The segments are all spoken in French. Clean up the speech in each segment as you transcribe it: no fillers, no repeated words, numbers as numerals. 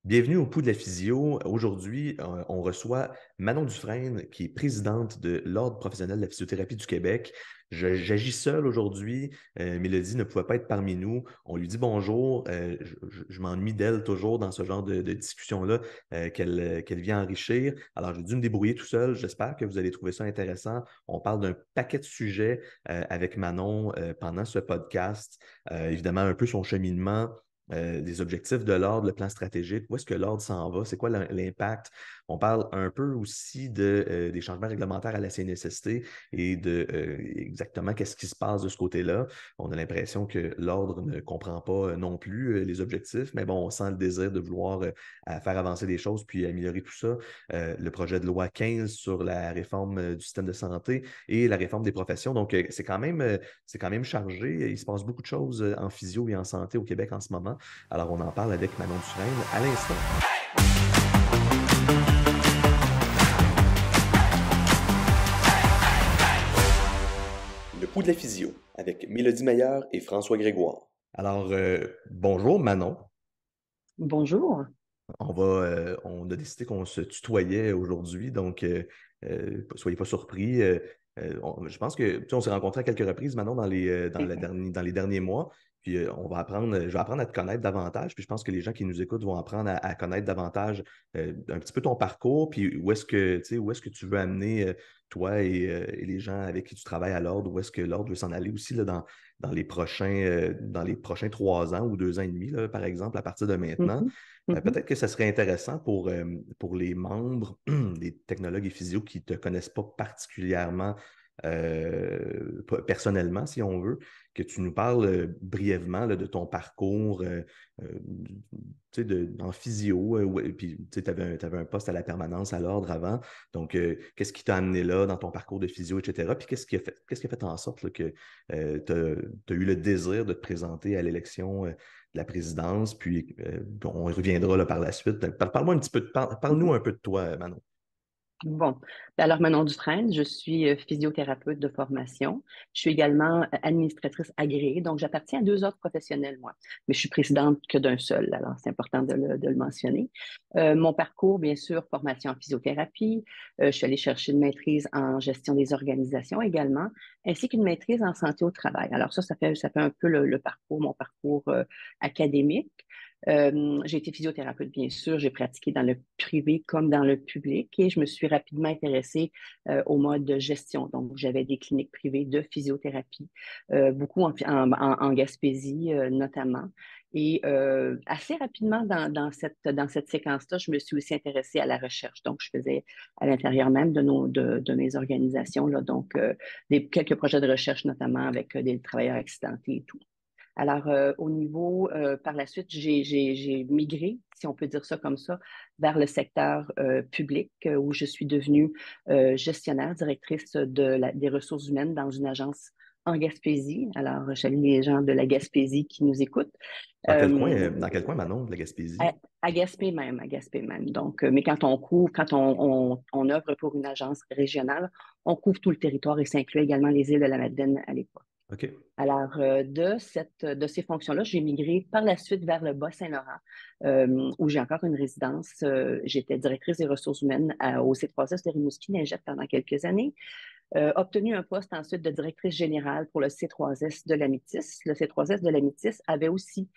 Bienvenue au Pouls de la physio. Aujourd'hui, on reçoit Manon Dufresne, qui est présidente de l'Ordre professionnel de la physiothérapie du Québec. J'agis seul aujourd'hui. Mélodie ne pouvait pas être parmi nous. On lui dit bonjour. Je m'ennuie d'elle toujours dans ce genre de discussion-là qu'elle vient enrichir. Alors, j'ai dû me débrouiller tout seul. J'espère que vous allez trouver ça intéressant. On parle d'un paquet de sujets avec Manon pendant ce podcast. Évidemment, un peu son cheminement, les objectifs de l'ordre, le plan stratégique, où est-ce que l'ordre s'en va, c'est quoi l'impact. On parle un peu aussi des changements réglementaires à la CNSST et de exactement qu'est-ce qui se passe de ce côté-là. On a l'impression que l'ordre ne comprend pas non plus les objectifs, mais bon, on sent le désir de vouloir faire avancer les choses puis améliorer tout ça. Le projet de loi 15 sur la réforme du système de santé et la réforme des professions. Donc, c'est quand même chargé. Il se passe beaucoup de choses en physio et en santé au Québec en ce moment. Alors, on en parle avec Manon Dufresne à l'instant. Le pouls de la physio avec Mélodie Meilleur et François Grégoire. Alors, bonjour Manon. Bonjour. On a décidé qu'on se tutoyait aujourd'hui, donc soyez pas surpris. Je pense que tu sais, on s'est rencontrés à quelques reprises maintenant C'est vrai. dans les derniers mois. Puis je vais apprendre à te connaître davantage. Puis je pense que les gens qui nous écoutent vont apprendre à connaître davantage un petit peu ton parcours, puis où est-ce que tu veux amener toi et les gens avec qui tu travailles à l'Ordre, où est-ce que l'Ordre veut s'en aller aussi là, dans les prochains 3 ans ou 2 ans et demi, là, par exemple, à partir de maintenant. Mhm. Mhm. Peut-être que ça serait intéressant pour les membres, des technologues et physio qui ne te connaissent pas particulièrement personnellement, si on veut, que tu nous parles brièvement là, de ton parcours en physio. Puis tu avais un poste à la permanence à l'ordre avant. Donc, qu'est-ce qui t'a amené là dans ton parcours de physio, etc. Puis qu'est-ce qui a fait en sorte là, que tu as eu le désir de te présenter à l'élection de la présidence, puis bon, on y reviendra là, par la suite. Parle-moi un petit peu, parle-nous Mhm. un peu de toi, Manon. Bon, alors Manon Dufresne, je suis physiothérapeute de formation. Je suis également administratrice agréée, donc j'appartiens à deux autres professionnels, moi, mais je suis présidente que d'un seul, alors c'est important de le mentionner. Mon parcours, bien sûr, formation en physiothérapie. Je suis allée chercher une maîtrise en gestion des organisations également, ainsi qu'une maîtrise en santé au travail. Alors ça fait un peu le parcours, mon parcours académique. J'ai été physiothérapeute, bien sûr. J'ai pratiqué dans le privé comme dans le public et je me suis rapidement intéressée au mode de gestion. Donc, j'avais des cliniques privées de physiothérapie, beaucoup en Gaspésie notamment. Et assez rapidement dans cette séquence-là, je me suis aussi intéressée à la recherche. Donc, je faisais à l'intérieur même de mes organisations, là, donc quelques projets de recherche, notamment avec des travailleurs accidentés et tout. Alors, au niveau, par la suite, j'ai migré, si on peut dire ça comme ça, vers le secteur public, où je suis devenue gestionnaire, directrice des ressources humaines dans une agence en Gaspésie. Alors, je salue les gens de la Gaspésie qui nous écoutent. Euh, Dans quel coin, Manon, de la à, Gaspésie? à Gaspé même, à Gaspé même. Donc, mais quand on œuvre pour une agence régionale, on couvre tout le territoire et ça inclut également les îles de la Madeleine à l'époque. OK. Alors, de ces fonctions-là, j'ai migré par la suite vers le Bas-Saint-Laurent, où j'ai encore une résidence. J'étais directrice des ressources humaines au C3S de Rimouski-Neigette pendant quelques années. Obtenu un poste ensuite de directrice générale pour le C3S de la Métis. Le C3S de la Métis avait aussi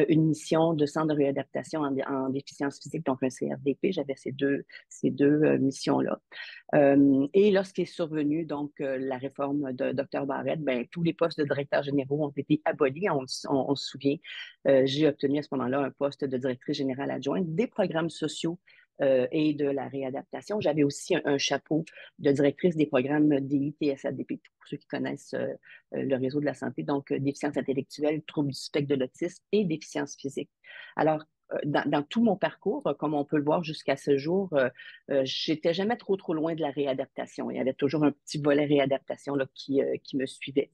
une mission de centre de réadaptation en déficience physique, donc un CRDP. J'avais ces deux missions-là. Et lorsqu'est survenue donc la réforme de Dr Barrette, ben, tous les postes de directeurs généraux ont été abolis. On se souvient, j'ai obtenu à ce moment-là un poste de directrice générale adjointe des programmes sociaux et de la réadaptation. J'avais aussi un chapeau de directrice des programmes DI, TSADP, pour ceux qui connaissent le réseau de la santé, donc déficience intellectuelle, troubles du spectre de l'autisme et déficience physique. Alors, dans tout mon parcours, comme on peut le voir jusqu'à ce jour, j'étais jamais trop loin de la réadaptation. Il y avait toujours un petit volet réadaptation là, qui me suivait.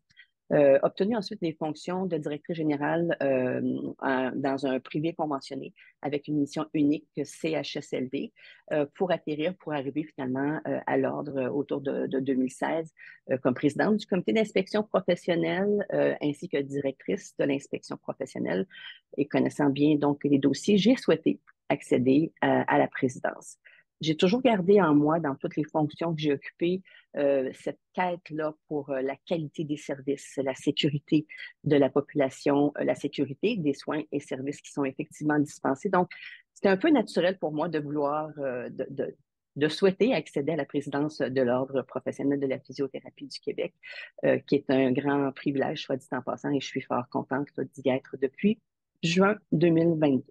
Obtenu ensuite des fonctions de directrice générale dans un privé conventionné avec une mission unique CHSLD pour arriver finalement à l'ordre autour de 2016 comme présidente du comité d'inspection professionnelle ainsi que directrice de l'inspection professionnelle et connaissant bien donc les dossiers, j'ai souhaité accéder à la présidence. J'ai toujours gardé en moi, dans toutes les fonctions que j'ai occupées, cette quête-là pour la qualité des services, la sécurité de la population, la sécurité des soins et services qui sont effectivement dispensés. Donc, c'était un peu naturel pour moi de vouloir, de souhaiter accéder à la présidence de l'Ordre professionnel de la physiothérapie du Québec, qui est un grand privilège, soit dit en passant, et je suis fort contente d'y être depuis juin 2022.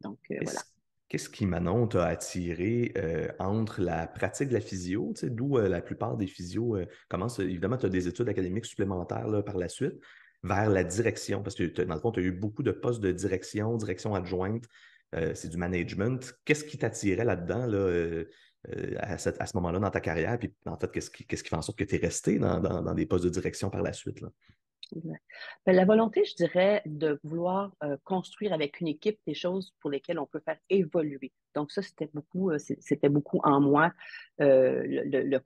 Donc, voilà. Qu'est-ce qu'est-ce qui, Manon, t'a attiré entre la pratique de la physio, tu sais, d'où la plupart des physios commencent, évidemment, tu as des études académiques supplémentaires là, par la suite, vers la direction, parce que dans le fond, tu as eu beaucoup de postes de direction, direction adjointe, c'est du management. Qu'est-ce qui t'attirait là-dedans, là, à ce moment-là dans ta carrière? Puis en fait, qu'est-ce qui fait en sorte que tu es resté dans des postes de direction par la suite, là? Exact. Ben, la volonté, je dirais, de vouloir construire avec une équipe des choses pour lesquelles on peut faire évoluer. Donc ça, c'était beaucoup en moi, le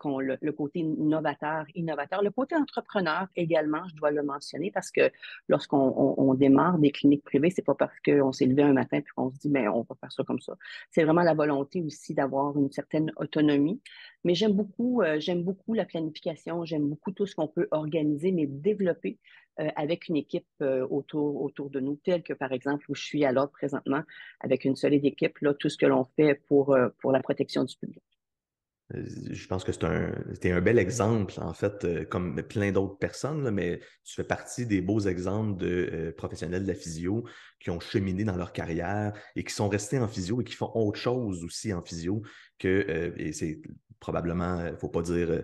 côté innovateur, le côté entrepreneur également, je dois le mentionner, parce que lorsqu'on on démarre des cliniques privées, c'est pas parce qu'on s'est levé un matin puis qu'on se dit, ben, on va faire ça comme ça. C'est vraiment la volonté aussi d'avoir une certaine autonomie. Mais j'aime beaucoup la planification, j'aime beaucoup tout ce qu'on peut organiser, mais développer avec une équipe autour de nous, telle que par exemple où je suis à l'ordre présentement, avec une solide équipe, là, tout ce que l'on fait pour la protection du public. Je pense que t'es un bel exemple, en fait, comme plein d'autres personnes, là, mais tu fais partie des beaux exemples de professionnels de la physio qui ont cheminé dans leur carrière et qui sont restés en physio et qui font autre chose aussi en physio et c'est probablement, il ne faut pas dire,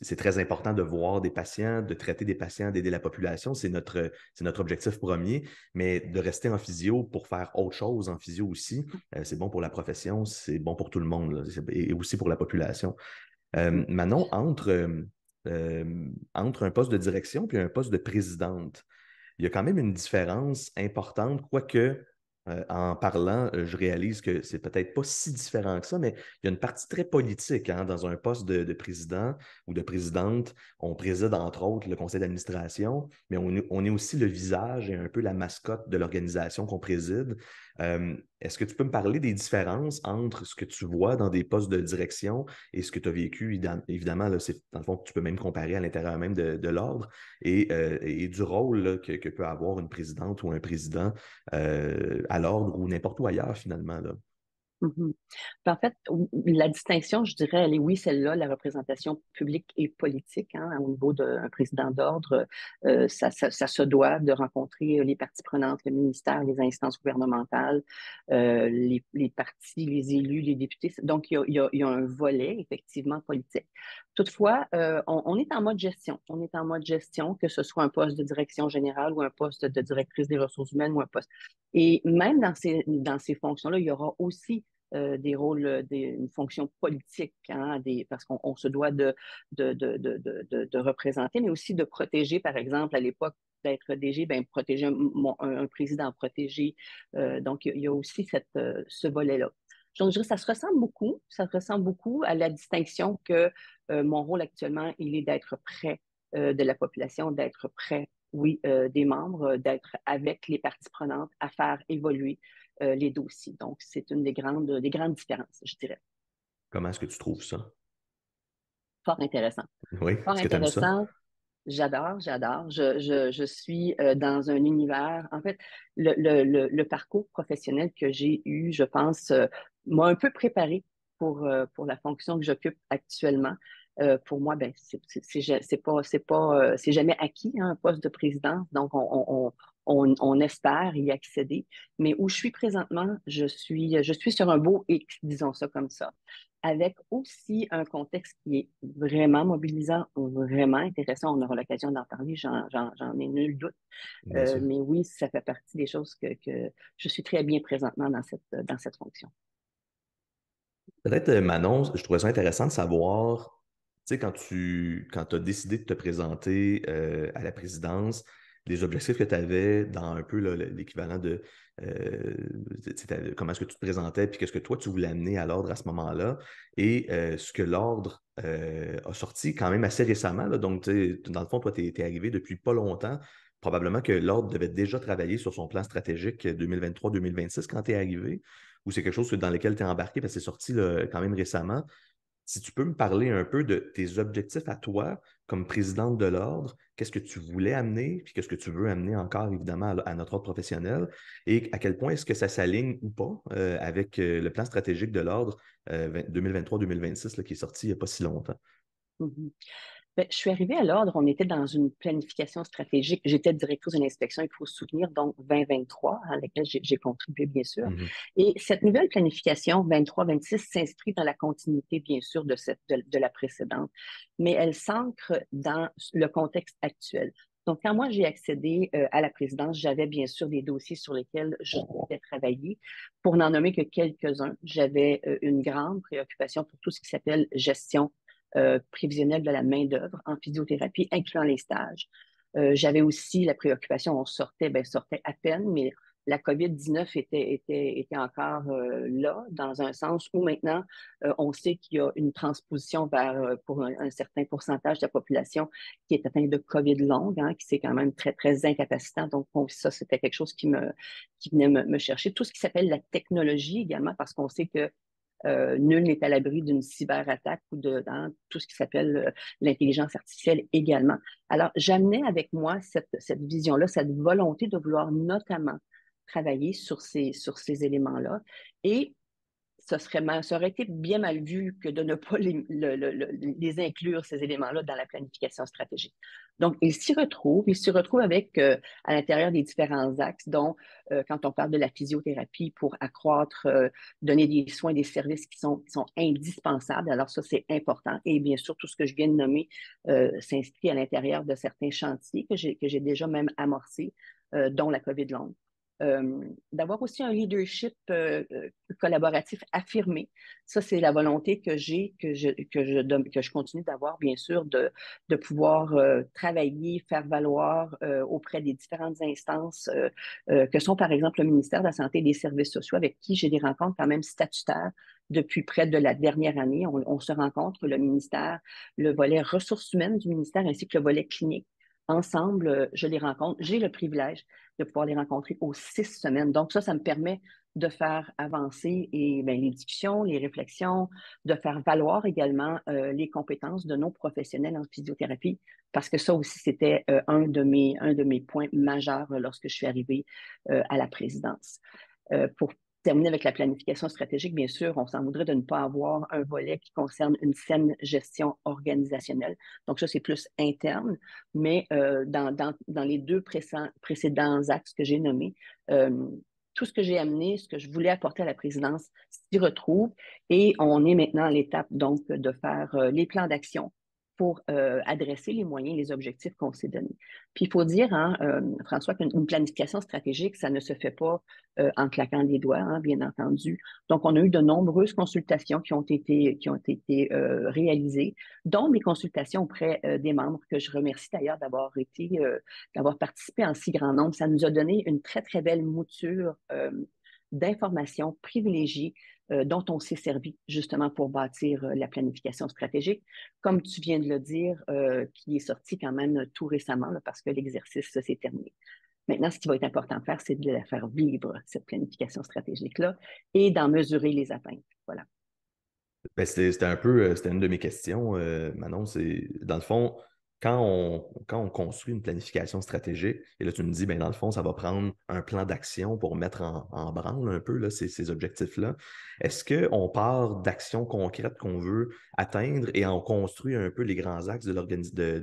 c'est très important de voir des patients, de traiter des patients, d'aider la population, c'est notre objectif premier, mais de rester en physio pour faire autre chose en physio aussi, c'est bon pour la profession, c'est bon pour tout le monde, là, et aussi pour la population. Mhm. Manon, entre un poste de direction puis un poste de présidente, il y a quand même une différence importante, quoique en parlant, je réalise que c'est peut-être pas si différent que ça, mais il y a une partie très politique hein, dans un poste de président ou de présidente. On préside entre autres le conseil d'administration, mais on est aussi le visage et un peu la mascotte de l'organisation qu'on préside. Est-ce que tu peux me parler des différences entre ce que tu vois dans des postes de direction et ce que tu as vécu? Évidemment, là, dans le fond, tu peux même comparer à l'intérieur même de l'ordre et du rôle là, que peut avoir une présidente ou un président à l'ordre ou n'importe où ailleurs finalement. Là. Mhm. En fait, la distinction, je dirais, elle est oui, celle-là, la représentation publique et politique, hein, au niveau d'un président d'ordre, ça se doit de rencontrer les parties prenantes, le ministère, les instances gouvernementales, les partis, les élus, les députés. Donc, il y a un volet, effectivement, politique. Toutefois, on est en mode gestion. On est en mode gestion, que ce soit un poste de direction générale ou un poste de directrice des ressources humaines ou un poste. Et même dans ces fonctions-là, il y aura aussi des rôles, une fonction politique, hein, parce qu'on se doit de représenter, mais aussi de protéger, par exemple, à l'époque d'être DG, ben, protéger un président protégé. Donc, il y a aussi ce volet-là. Donc, je dirais, ça se ressemble beaucoup à la distinction que mon rôle actuellement, il est d'être près de la population, d'être près, oui, des membres, d'être avec les parties prenantes à faire évoluer les dossiers. Donc, c'est une des grandes différences, je dirais. Comment est-ce que tu trouves ça? Fort intéressant. Oui, Fort est-ce que tu aimes ça? intéressant. J'adore. Je suis dans un univers. En fait, le parcours professionnel que j'ai eu, je pense, m'a un peu préparé pour la fonction que j'occupe actuellement. Pour moi, ben, c'est jamais acquis, hein, un poste de présidence. Donc, on espère y accéder. Mais où je suis présentement, je suis sur un beau X, disons ça comme ça, avec aussi un contexte qui est vraiment mobilisant, vraiment intéressant. On aura l'occasion d'en parler, j'en ai nul doute. Bien sûr. Mais oui, ça fait partie des choses que je suis très bien présentement dans cette fonction. Peut-être, Manon, je trouvais ça intéressant de savoir, tu sais, quand tu as décidé de te présenter à la présidence, les objectifs que tu avais dans un peu là, l'équivalent de tu sais, comment est-ce que tu te présentais, puis qu'est-ce que toi tu voulais amener à l'ordre à ce moment-là, et ce que l'ordre a sorti quand même assez récemment. Là, donc, tu sais, dans le fond, toi, tu es arrivé depuis pas longtemps. Probablement que l'ordre devait déjà travailler sur son plan stratégique 2023-2026 quand tu es arrivé. ou c'est quelque chose dans lequel tu es embarqué parce que c'est sorti là, quand même récemment. Si tu peux me parler un peu de tes objectifs à toi comme présidente de l'Ordre, qu'est-ce que tu voulais amener, puis qu'est-ce que tu veux amener encore, évidemment, à notre ordre professionnel, et à quel point est-ce que ça s'aligne ou pas avec le plan stratégique de l'Ordre 2023-2026 qui est sorti il n'y a pas si longtemps. Mhm. Ben, je suis arrivée à l'Ordre, on était dans une planification stratégique. J'étais directrice de l'inspection, il faut se souvenir, donc 2023, à laquelle j'ai contribué, bien sûr. Mhm. Et cette nouvelle planification 23-26 s'inscrit dans la continuité, bien sûr, de la précédente, mais elle s'ancre dans le contexte actuel. Donc, quand moi j'ai accédé à la présidence, j'avais bien sûr des dossiers sur lesquels je souhaitais travailler. Pour n'en nommer que quelques-uns, j'avais une grande préoccupation pour tout ce qui s'appelle gestion prévisionnelle de la main-d'œuvre en physiothérapie, incluant les stages. J'avais aussi la préoccupation, on sortait, ben, sortait à peine, mais la COVID-19 était encore là, dans un sens où maintenant, on sait qu'il y a une transposition vers, pour un certain pourcentage de la population qui est atteinte de COVID longue, hein, qui c'est quand même très, très incapacitant. Donc, ça, c'était quelque chose qui venait me chercher. Tout ce qui s'appelle la technologie également, parce qu'on sait que nul n'est à l'abri d'une cyberattaque ou dans tout ce qui s'appelle l'intelligence artificielle également. Alors, j'amenais avec moi cette vision-là, cette volonté de vouloir notamment travailler sur ces éléments-là. Et ça aurait été bien mal vu que de ne pas les inclure, ces éléments-là, dans la planification stratégique. Donc, ils s'y retrouvent avec, à l'intérieur des différents axes, dont, quand on parle de la physiothérapie pour accroître, donner des soins, des services qui sont indispensables. Alors, ça, c'est important. Et bien sûr, tout ce que je viens de nommer s'inscrit à l'intérieur de certains chantiers que j'ai déjà même amorcés, dont la COVID longue. D'avoir aussi un leadership collaboratif affirmé. Ça, c'est la volonté que j'ai, que je continue d'avoir, bien sûr, de pouvoir travailler, faire valoir auprès des différentes instances que sont, par exemple, le ministère de la Santé et des Services sociaux, avec qui j'ai des rencontres quand même statutaires depuis près de la dernière année. On se rencontre, le ministère, le volet ressources humaines du ministère ainsi que le volet clinique. Ensemble, je les rencontre. J'ai le privilège de pouvoir les rencontrer aux 6 semaines. Donc, ça me permet de faire avancer les discussions, les réflexions, de faire valoir également les compétences de nos professionnels en physiothérapie, parce que ça aussi, c'était un de mes points majeurs lorsque je suis arrivée à la présidence. Pour terminer avec la planification stratégique, bien sûr, on s'en voudrait de ne pas avoir un volet qui concerne une saine gestion organisationnelle. Donc, ça, c'est plus interne, mais dans les deux précédents axes que j'ai nommés, tout ce que j'ai amené, ce que je voulais apporter à la présidence s'y retrouve et on est maintenant à l'étape donc de faire les plans d'action pour adresser les moyens, les objectifs qu'on s'est donnés. Puis il faut dire, hein, François, qu'une planification stratégique, ça ne se fait pas en claquant des doigts, hein, bien entendu. Donc, on a eu de nombreuses consultations qui ont été réalisées, dont des consultations auprès des membres, que je remercie d'ailleurs d'avoir participé en si grand nombre. Ça nous a donné une très, très belle mouture d'informations privilégiées dont on s'est servi justement pour bâtir la planification stratégique, comme tu viens de le dire, qui est sorti quand même tout récemment là, parce que l'exercice s'est terminé. Maintenant, ce qui va être important de faire, c'est de la faire vivre, cette planification stratégique-là, et d'en mesurer les atteintes. Voilà. Ben, c'était un peu, c'était une de mes questions, Manon. C'est, dans le fond, quand on construit une planification stratégique, et là, tu me dis, ben, dans le fond, ça va prendre un plan d'action pour mettre en branle un peu là, ces objectifs-là. Est-ce qu'on part d'actions concrètes qu'on veut atteindre et on construit un peu les grands axes de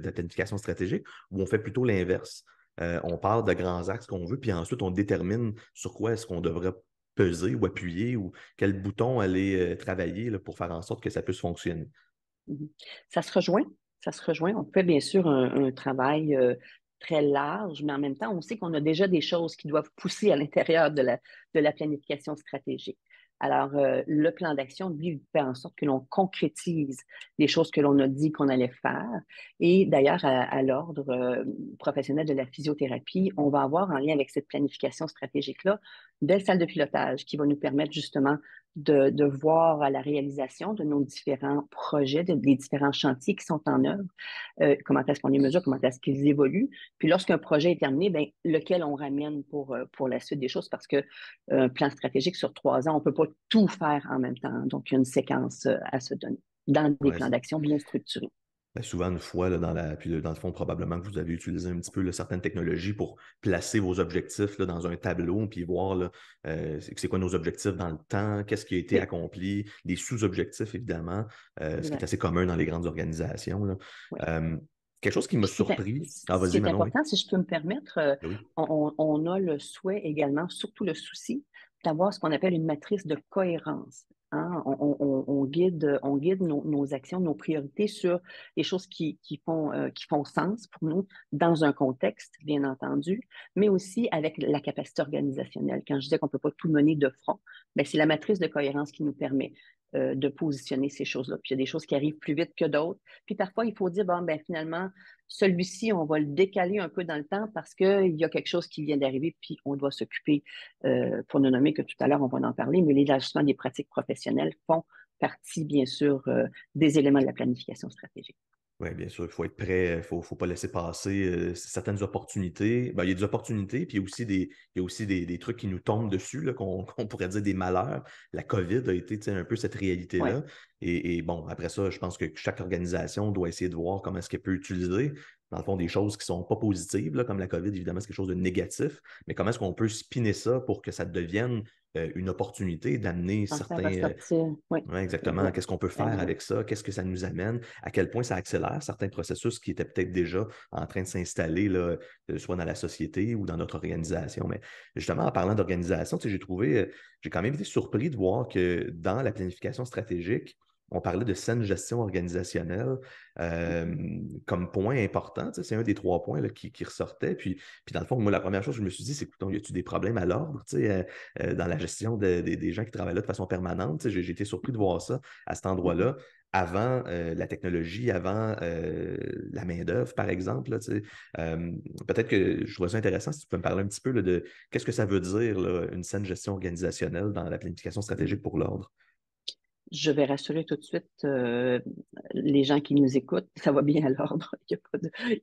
la planification stratégique, ou on fait plutôt l'inverse? On part de grands axes qu'on veut, puis ensuite, on détermine sur quoi est-ce qu'on devrait peser ou appuyer ou quel bouton aller travailler là, pour faire en sorte que ça puisse fonctionner. Mhm. Ça se rejoint, ça se rejoint. On fait bien sûr un travail très large, mais en même temps, on sait qu'on a déjà des choses qui doivent pousser à l'intérieur de la planification stratégique. Alors, le plan d'action, lui, fait en sorte que l'on concrétise les choses que l'on a dit qu'on allait faire. Et d'ailleurs, à l'ordre professionnel de la physiothérapie, on va avoir en lien avec cette planification stratégique-là, une belle salle de pilotage qui va nous permettre justement de voir à la réalisation de nos différents projets, des différents chantiers qui sont en œuvre, comment est-ce qu'on les mesure, comment est-ce qu'ils évoluent. Puis lorsqu'un projet est terminé, ben, lequel on ramène pour la suite des choses, parce que un plan stratégique sur 3 ans, on ne peut pas tout faire en même temps. Donc, il y a une séquence à se donner dans des Ouais, plans d'action bien structurés. ben, souvent, une fois, là, puis dans le fond, probablement que vous avez utilisé un petit peu là, certaines technologies pour placer vos objectifs là, dans un tableau, puis voir là, c'est quoi nos objectifs dans le temps, qu'est-ce qui a été Oui, accompli, des sous-objectifs, évidemment, ce qui est exact. assez commun dans les grandes organisations, là. Oui. Euh, quelque chose qui m'a Puis surpris. Ah, ce qui vas-y, est Manon, oui. important, si je peux me permettre, Ben oui. on a le souhait également, surtout le souci, d'avoir ce qu'on appelle une matrice de cohérence. Hein. On guide nos actions, nos priorités sur les choses qui font sens pour nous dans un contexte, bien entendu, mais aussi avec la capacité organisationnelle. Quand je disais qu'on ne peut pas tout mener de front, ben, c'est la matrice de cohérence qui nous permet de positionner ces choses-là. Puis il y a des choses qui arrivent plus vite que d'autres. Puis parfois, il faut dire, bon, ben finalement, celui-ci, on va le décaler un peu dans le temps parce qu'il y a quelque chose qui vient d'arriver, puis on doit s'occuper, pour ne nommer que tout à l'heure, on va en parler, mais l'élargissement des pratiques professionnelles font partie, bien sûr, des éléments de la planification stratégique. Oui, bien sûr, il faut être prêt, faut pas laisser passer certaines opportunités. Ben, il y a des opportunités, puis il y a aussi des trucs qui nous tombent dessus, là, qu'on pourrait dire des malheurs. La COVID a été tu sais, un peu cette Oui, réalité-là. Et bon, après ça, je pense que chaque organisation doit essayer de voir comment est-ce qu'elle peut utiliser, dans le fond, des choses qui sont pas positives, là, comme la COVID, évidemment, c'est quelque chose de négatif, mais comment est-ce qu'on peut spinner ça pour que ça devienne une opportunité d'amener en faire certains, ressortir. Oui, ouais, exactement. exact. Qu'est-ce qu'on peut faire Exact. avec ça? Qu'est-ce que ça nous amène? À quel point ça accélère certains processus qui étaient peut-être déjà en train de s'installer, là, soit dans la société ou dans notre organisation. Mais justement, en parlant d'organisation, tu sais, j'ai quand même été surpris de voir que dans la planification stratégique, on parlait de saine gestion organisationnelle euh, comme point important. Tu sais, c'est un des 3 points là, qui ressortait. Puis, dans le fond, moi, la première chose que je me suis dit, c'est, écoute, y a-tu des problèmes à l'ordre, tu sais, dans la gestion des gens qui travaillent là de façon permanente? Tu sais, j'ai été surpris de voir ça à cet Mhm. endroit-là avant la technologie, avant la main-d'œuvre, par exemple. Là, tu sais. Euh, Peut-être que je trouve ça intéressant si tu peux me parler un petit peu là, de qu'est-ce que ça veut dire, là, une saine gestion organisationnelle dans la planification stratégique pour l'ordre. Je vais rassurer tout de suite les gens qui nous écoutent, ça va bien à l'ordre. Il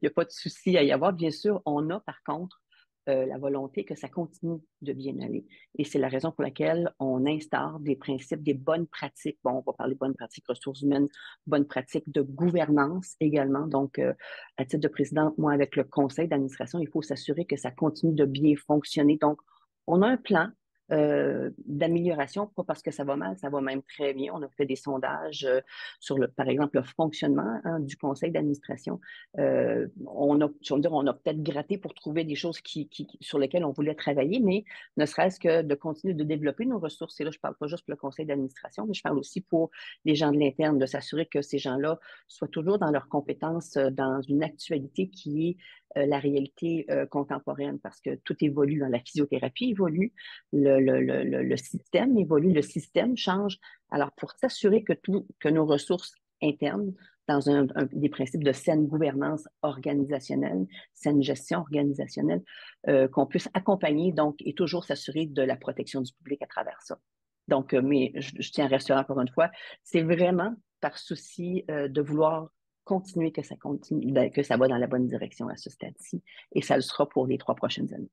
y a pas de souci à y avoir. Bien sûr, on a par contre la volonté que ça continue de bien aller. Et c'est la raison pour laquelle on instaure des principes, des bonnes pratiques. Bon, on va parler de bonnes pratiques ressources humaines, bonnes pratiques de gouvernance également. Donc, à titre de présidente, moi, avec le conseil d'administration, il faut s'assurer que ça continue de bien fonctionner. Donc, on a un plan d'amélioration, pas parce que ça va mal, ça va même très bien. On a fait des sondages sur, par exemple, le fonctionnement hein, du conseil d'administration. On a peut-être gratté pour trouver des choses sur lesquelles on voulait travailler, mais ne serait-ce que de continuer de développer nos ressources. Et là, je ne parle pas juste pour le conseil d'administration, mais je parle aussi pour les gens de l'interne, de s'assurer que ces gens-là soient toujours dans leurs compétences, dans une actualité qui est la réalité contemporaine, parce que tout évolue. Hein. La physiothérapie évolue, le système évolue, le système change. Alors, pour s'assurer que nos ressources internes, dans des principes de saine gouvernance organisationnelle, saine gestion organisationnelle, qu'on puisse accompagner donc et toujours s'assurer de la protection du public à travers ça. Donc, mais je tiens à rassurer encore une fois, c'est vraiment par souci de vouloir continuer que ça continue, que ça va dans la bonne direction à ce stade-ci, et ça le sera pour les 3 prochaines années.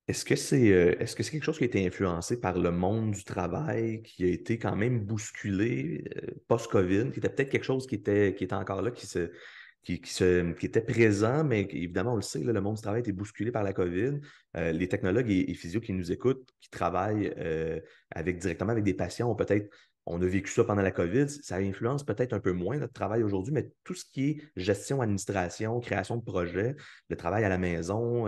Est-ce que c'est quelque chose qui a été influencé par le monde du travail, qui a été quand même bousculé post-COVID, qui était peut-être quelque chose qui était encore là, qui était présent, mais évidemment, on le sait, là, le monde du travail a été bousculé par la COVID. Les technologues et physios qui nous écoutent, qui travaillent directement avec des patients, ont peut-être on a vécu ça pendant la COVID, ça influence peut-être un peu moins notre travail aujourd'hui, mais tout ce qui est gestion, administration, création de projets, le travail à la maison,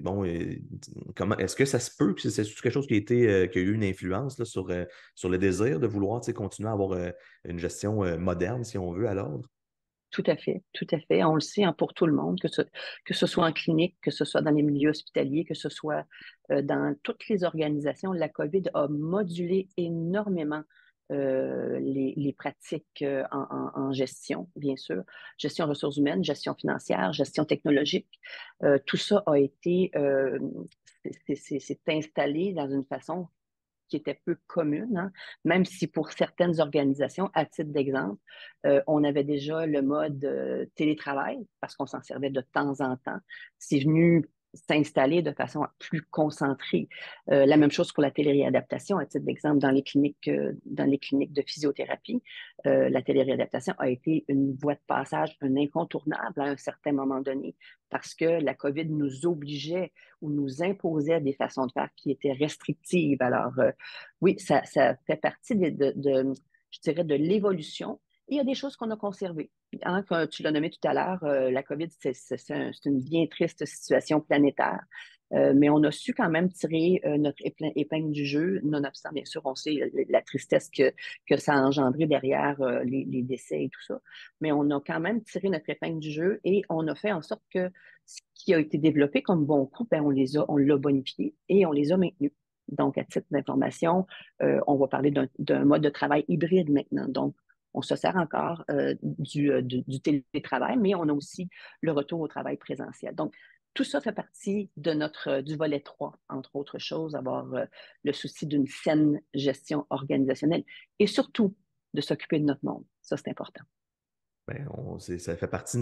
bon, est-ce que ça se peut que c'est quelque chose qui a eu une influence là, sur le désir de vouloir tu sais, continuer à avoir une gestion moderne, si on veut, à l'ordre? Tout à fait, tout à fait. On le sait hein, pour tout le monde, que ce soit en clinique, que ce soit dans les milieux hospitaliers, que ce soit dans toutes les organisations, la COVID a modulé énormément les pratiques en gestion, bien sûr, gestion ressources humaines, gestion financière, gestion technologique. Tout ça a été, s'est installé dans une façon qui était peu commune, hein, même si pour certaines organisations, à titre d'exemple, on avait déjà le mode télétravail, parce qu'on s'en servait de temps en temps. C'est venu s'installer de façon plus concentrée. La même chose pour la téléréadaptation, à titre d'exemple, dans les cliniques de physiothérapie. La téléréadaptation a été une voie de passage, un incontournable à un certain moment donné, parce que la COVID nous obligeait ou nous imposait des façons de faire qui étaient restrictives. Alors, oui, ça fait partie je dirais, de l'évolution. Et il y a des choses qu'on a conservées. Hein, comme tu l'as nommé tout à l'heure, la COVID, c'est une bien triste situation planétaire. Mais on a su quand même tirer notre épingle du jeu, nonobstant, bien sûr, on sait la tristesse que ça a engendré derrière les décès et tout ça. Mais on a quand même tiré notre épingle du jeu et on a fait en sorte que ce qui a été développé comme bon coup, ben, on l'a bonifié et on les a maintenus. Donc, à titre d'information, on va parler d'un mode de travail hybride maintenant. Donc, on se sert encore du télétravail, mais on a aussi le retour au travail présentiel. Donc, tout ça fait partie du volet 3, entre autres choses, avoir le souci d'une saine gestion organisationnelle et surtout de s'occuper de notre monde. Ça, c'est important. Ben, ça fait partie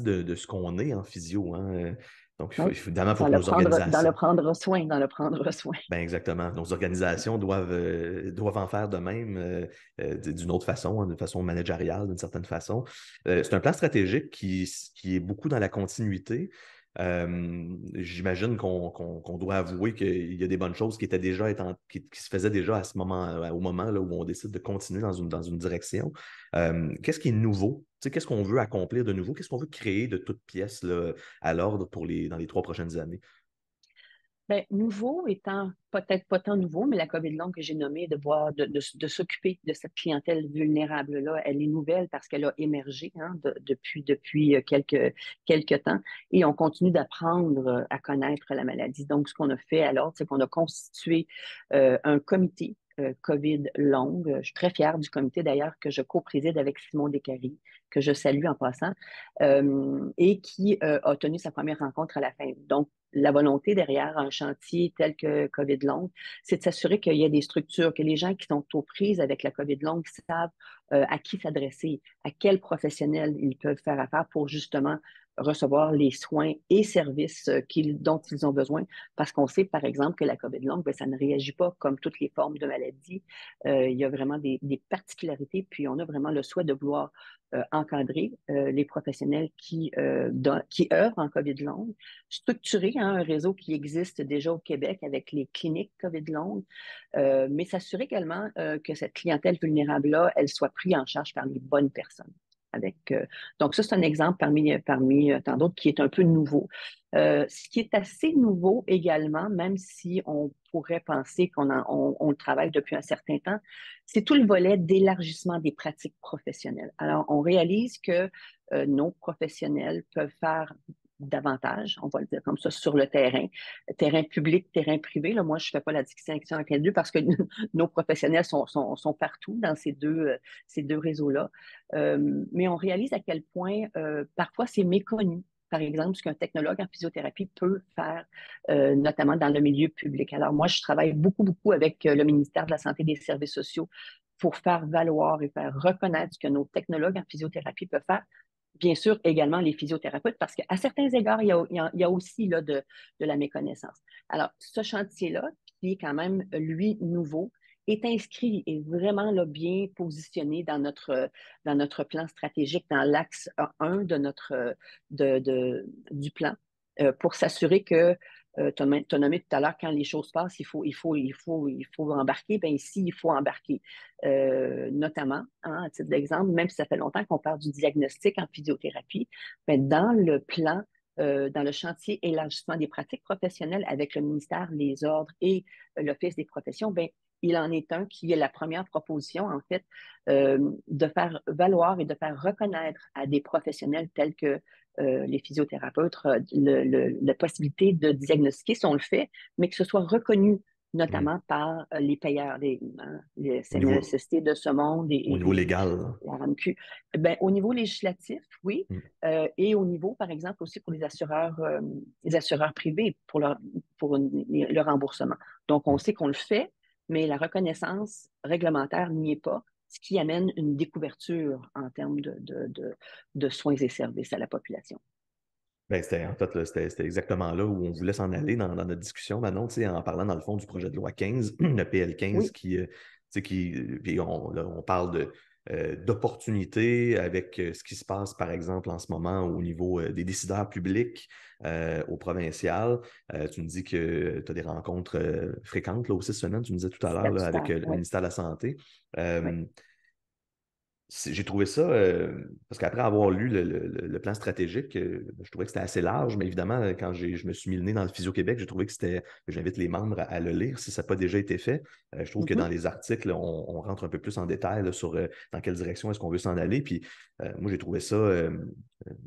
de ce qu'on est en physio, hein. Donc, Oui, évidemment, il faut que nos dans le organisations. prendre soin, dans le prendre soin. Ben exactement. Nos organisations doivent en faire de même d'une autre façon, hein, d'une façon managériale, d'une certaine façon. C'est un plan stratégique qui est beaucoup dans la continuité. J'imagine qu'on doit avouer qu'il y a des bonnes choses qui étaient déjà qui se faisaient déjà à ce moment, au moment là, où on décide de continuer dans une direction. Qu'est-ce qui est nouveau? Tu sais, qu'est-ce qu'on veut accomplir de nouveau? Qu'est-ce qu'on veut créer de toutes pièces là, à l'ordre dans les 3 prochaines années? Ben, nouveau étant peut-être pas tant nouveau, mais la COVID longue que j'ai nommée, de s'occuper de cette clientèle vulnérable-là, elle est nouvelle parce qu'elle a émergé hein, depuis quelques temps et on continue d'apprendre à connaître la maladie. Donc, ce qu'on a fait alors, c'est qu'on a constitué un comité COVID longue. Je suis très fière du comité d'ailleurs que je co-préside avec Simon Descaries, que je salue en passant, et qui a tenu sa première rencontre à la fin. Donc, la volonté derrière un chantier tel que COVID longue, c'est de s'assurer qu'il y a des structures, que les gens qui sont aux prises avec la COVID longue savent à qui s'adresser, à quels professionnels ils peuvent faire affaire pour justement recevoir les soins et services dont ils ont besoin. Parce qu'on sait, par exemple, que la COVID longue, ben, ça ne réagit pas comme toutes les formes de maladies. Il y a vraiment des particularités, puis on a vraiment le souhait de vouloir encadrer les professionnels qui œuvrent en COVID longue, structurer hein, un réseau qui existe déjà au Québec avec les cliniques COVID longue, mais s'assurer également que cette clientèle vulnérable-là, elle soit prise en charge par les bonnes personnes. Donc, ça, c'est un exemple parmi tant d'autres qui est un peu nouveau. Ce qui est assez nouveau également, même si on pourrait penser on le travaille depuis un certain temps, c'est tout le volet d'élargissement des pratiques professionnelles. Alors, on réalise que nos professionnels peuvent faire davantage, on va le dire comme ça, sur le terrain public, terrain privé. Là, moi, je ne fais pas la distinction entre les deux parce que nos professionnels sont partout dans ces deux réseaux-là. Mais on réalise à quel point parfois c'est méconnu. Par exemple, ce qu'un technologue en physiothérapie peut faire, notamment dans le milieu public. Alors moi, je travaille beaucoup avec le ministère de la Santé et des Services sociaux pour faire valoir et faire reconnaître ce que nos technologues en physiothérapie peuvent faire. Bien sûr, également les physiothérapeutes, parce qu'à certains égards, il y a aussi là, de la méconnaissance. Alors, ce chantier-là, qui est quand même, lui, nouveau, est inscrit et vraiment là, bien positionné dans notre plan stratégique, dans l'axe 1 du plan, pour s'assurer que, tu as nommé tout à l'heure, quand les choses passent, il faut embarquer. Bien ici, il faut embarquer. Notamment, hein, à titre d'exemple, même si ça fait longtemps qu'on parle du diagnostic en physiothérapie, bien, dans le plan, dans le chantier élargissement des pratiques professionnelles avec le ministère, les ordres et l'Office des professions, bien, il en est un qui est la première proposition, en fait, de faire valoir et de faire reconnaître à des professionnels tels que les physiothérapeutes la possibilité de diagnostiquer si on le fait, mais que ce soit reconnu Hmm. notamment par les payeurs, les Au niveau, CNESST de ce monde au niveau légal, là. la RAMQ. Ben, au niveau législatif, oui, Hmm. et au niveau, par exemple, aussi pour les assureurs privés pour le remboursement. Donc, on Hmm. sait qu'on le fait, mais la reconnaissance réglementaire n'y est pas, ce qui amène une découverture en termes de soins et services à la population. Ben, en fait, là, c'était exactement là où on voulait s'en aller dans notre discussion, Manon, tu sais, en parlant dans le fond du projet de loi 15, le PL 15 Oui, tu sais, puis là, on parle d'opportunités avec ce qui se passe, par exemple, en ce moment au niveau des décideurs publics au provincial. Tu me dis que tu as des rencontres fréquentes là, aux 6 semaines, tu me disais tout à l'heure là, avec statutaire, le oui, ministère de la Santé. oui. Euh, j'ai trouvé ça, parce qu'après avoir lu le plan stratégique, je trouvais que c'était assez large, mais évidemment, quand je me suis mis le nez dans le Physio-Québec, j'ai trouvé que c'était, j'invite les membres à le lire si ça n'a pas déjà été fait. Je trouve que dans Mhm, les articles, on rentre un peu plus en détail là, sur dans quelle direction est-ce qu'on veut s'en aller. Puis moi, j'ai trouvé ça,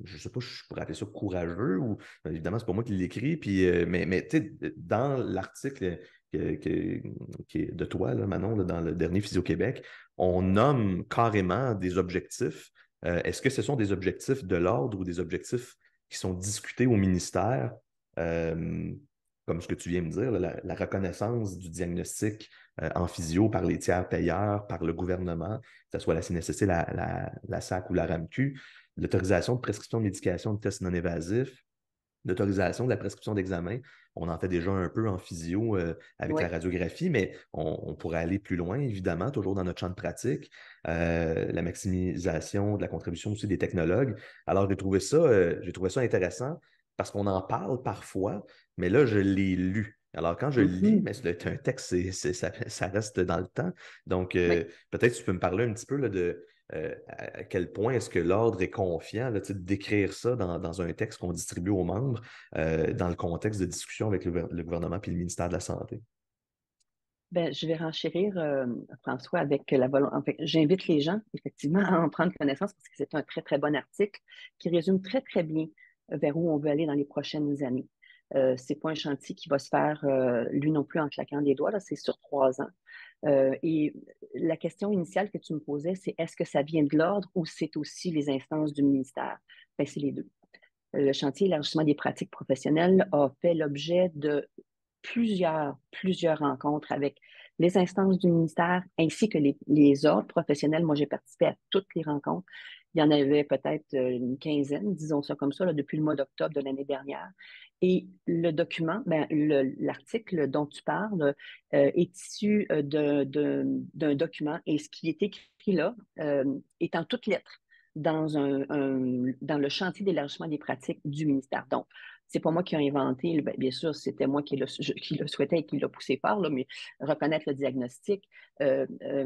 je ne sais pas si je pourrais appeler ça courageux, ou évidemment, c'est pas moi qui l'écris, puis, mais tu sais, dans l'article que- que- qui est de toi, là, Manon, là, dans le dernier Physio-Québec, on nomme carrément des objectifs. Est-ce que ce sont des objectifs de l'ordre ou des objectifs qui sont discutés au ministère, euh, comme ce que tu viens de me dire, la reconnaissance du diagnostic en physio par les tiers payeurs, par le gouvernement, que ce soit la CNSST, la SAC ou la RAMQ, l'autorisation de prescription de médication de tests non évasifs, l'autorisation de la prescription d'examen. On en fait déjà un peu en physio avec la oui. radiographie, mais on pourrait aller plus loin, évidemment, toujours dans notre champ de pratique. La maximisation de la contribution aussi des technologues. Alors, j'ai trouvé ça intéressant parce qu'on en parle parfois, mais là, je l'ai lu. Alors, quand je le lis, Mhm, mais c'est un texte, ça reste dans le temps. Donc, oui. peut-être tu peux me parler un petit peu là, de à quel point est-ce que l'ordre est confiant là, d'écrire ça dans un texte qu'on distribue aux membres dans le contexte de discussion avec le gouvernement et le ministère de la Santé. Ben, je vais renchérir, François, avec la volonté. En fait, j'invite les gens, effectivement, à en prendre connaissance parce que c'est un très, très bon article qui résume très, très bien vers où on veut aller dans les prochaines années. C'est pas un chantier qui va se faire, lui non plus, en claquant des doigts, là, c'est sur 3 ans. Et la question initiale que tu me posais, c'est est-ce que ça vient de l'ordre ou c'est aussi les instances du ministère? Ben, c'est les deux. Le chantier élargissement des pratiques professionnelles a fait l'objet de plusieurs rencontres avec les instances du ministère ainsi que les ordres professionnels. Moi, j'ai participé à toutes les rencontres. Il y en avait peut-être une quinzaine, disons ça comme ça, là, depuis le mois d'octobre de l'année dernière. Et le document, ben, l'article dont tu parles est issu d'un document et ce qui est écrit là est en toutes lettres dans le chantier d'élargissement des pratiques du ministère. Donc, c'est pas moi qui ai inventé, bien sûr, c'était moi qui le souhaitais et qui l'a poussé fort, là, mais reconnaître le diagnostic,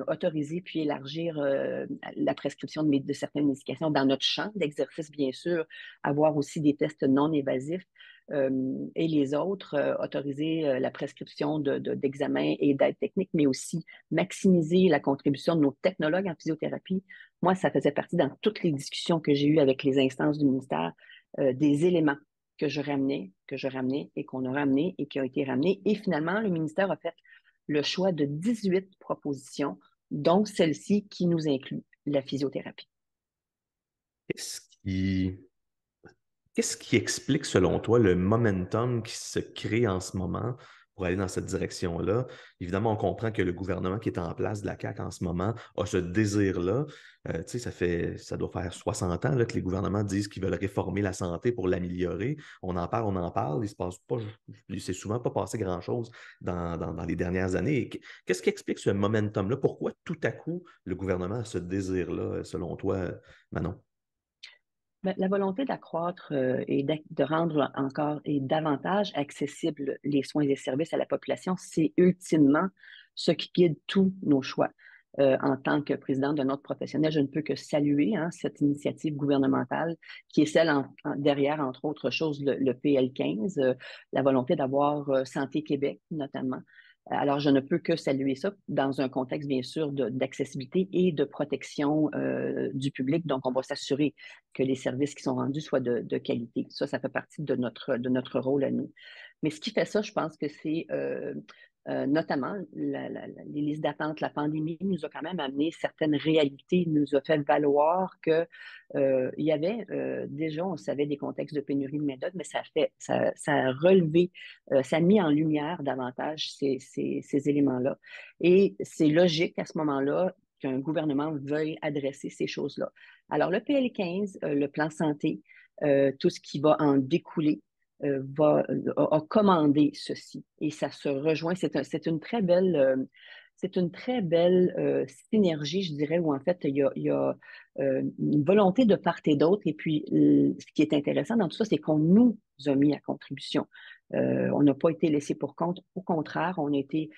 autoriser puis élargir la prescription de certaines médications dans notre champ d'exercice, bien sûr, avoir aussi des tests non évasifs. Et les autres, autoriser la prescription d'examens et d'aide technique, mais aussi maximiser la contribution de nos technologues en physiothérapie. Moi, ça faisait partie dans toutes les discussions que j'ai eues avec les instances du ministère, des éléments que je ramenais et qu'on a ramené et qui ont été ramenés. Et finalement, le ministère a fait le choix de 18 propositions, dont celle-ci qui nous inclut la physiothérapie. Qu'est-ce qui, qu'est-ce qui explique, selon toi, le momentum qui se crée en ce moment pour aller dans cette direction-là? Évidemment, on comprend que le gouvernement qui est en place de la CAQ en ce moment a ce désir-là. Tu sais, ça doit faire 60 ans là, que les gouvernements disent qu'ils veulent réformer la santé pour l'améliorer. On en parle, il se passe pas, il s'est souvent pas passé grand-chose dans les dernières années. Qu'est-ce qui explique ce momentum-là? Pourquoi tout à coup le gouvernement a ce désir-là, selon toi, Manon? Ben, la volonté d'accroître et de rendre encore et davantage accessibles les soins et services à la population, c'est ultimement ce qui guide tous nos choix. En tant que présidente d'un ordre professionnel, je ne peux que saluer cette initiative gouvernementale qui est celle derrière, entre autres choses, le PL15, la volonté d'avoir Santé Québec notamment. Alors, je ne peux que saluer ça dans un contexte, bien sûr, d'accessibilité et de protection du public. Donc, on va s'assurer que les services qui sont rendus soient de qualité. Ça fait partie de notre rôle à nous. Mais ce qui fait ça, je pense que c'est Notamment, les listes d'attente, la pandémie nous a quand même amené certaines réalités, nous a fait valoir que il y avait déjà, on savait des contextes de pénurie de main-d'œuvre, mais ça a relevé, ça a mis en lumière davantage ces éléments-là. Et c'est logique à ce moment-là qu'un gouvernement veuille adresser ces choses-là. Alors, le PL15, le plan santé, tout ce qui va en découler, a commandé ceci. Et ça se rejoint. C'est une très belle, synergie, je dirais, où en fait, il y a une volonté de part et d'autre. Et puis, ce qui est intéressant dans tout ça, c'est qu'on nous a mis à contribution. On n'a pas été laissé pour compte. Au contraire, on a été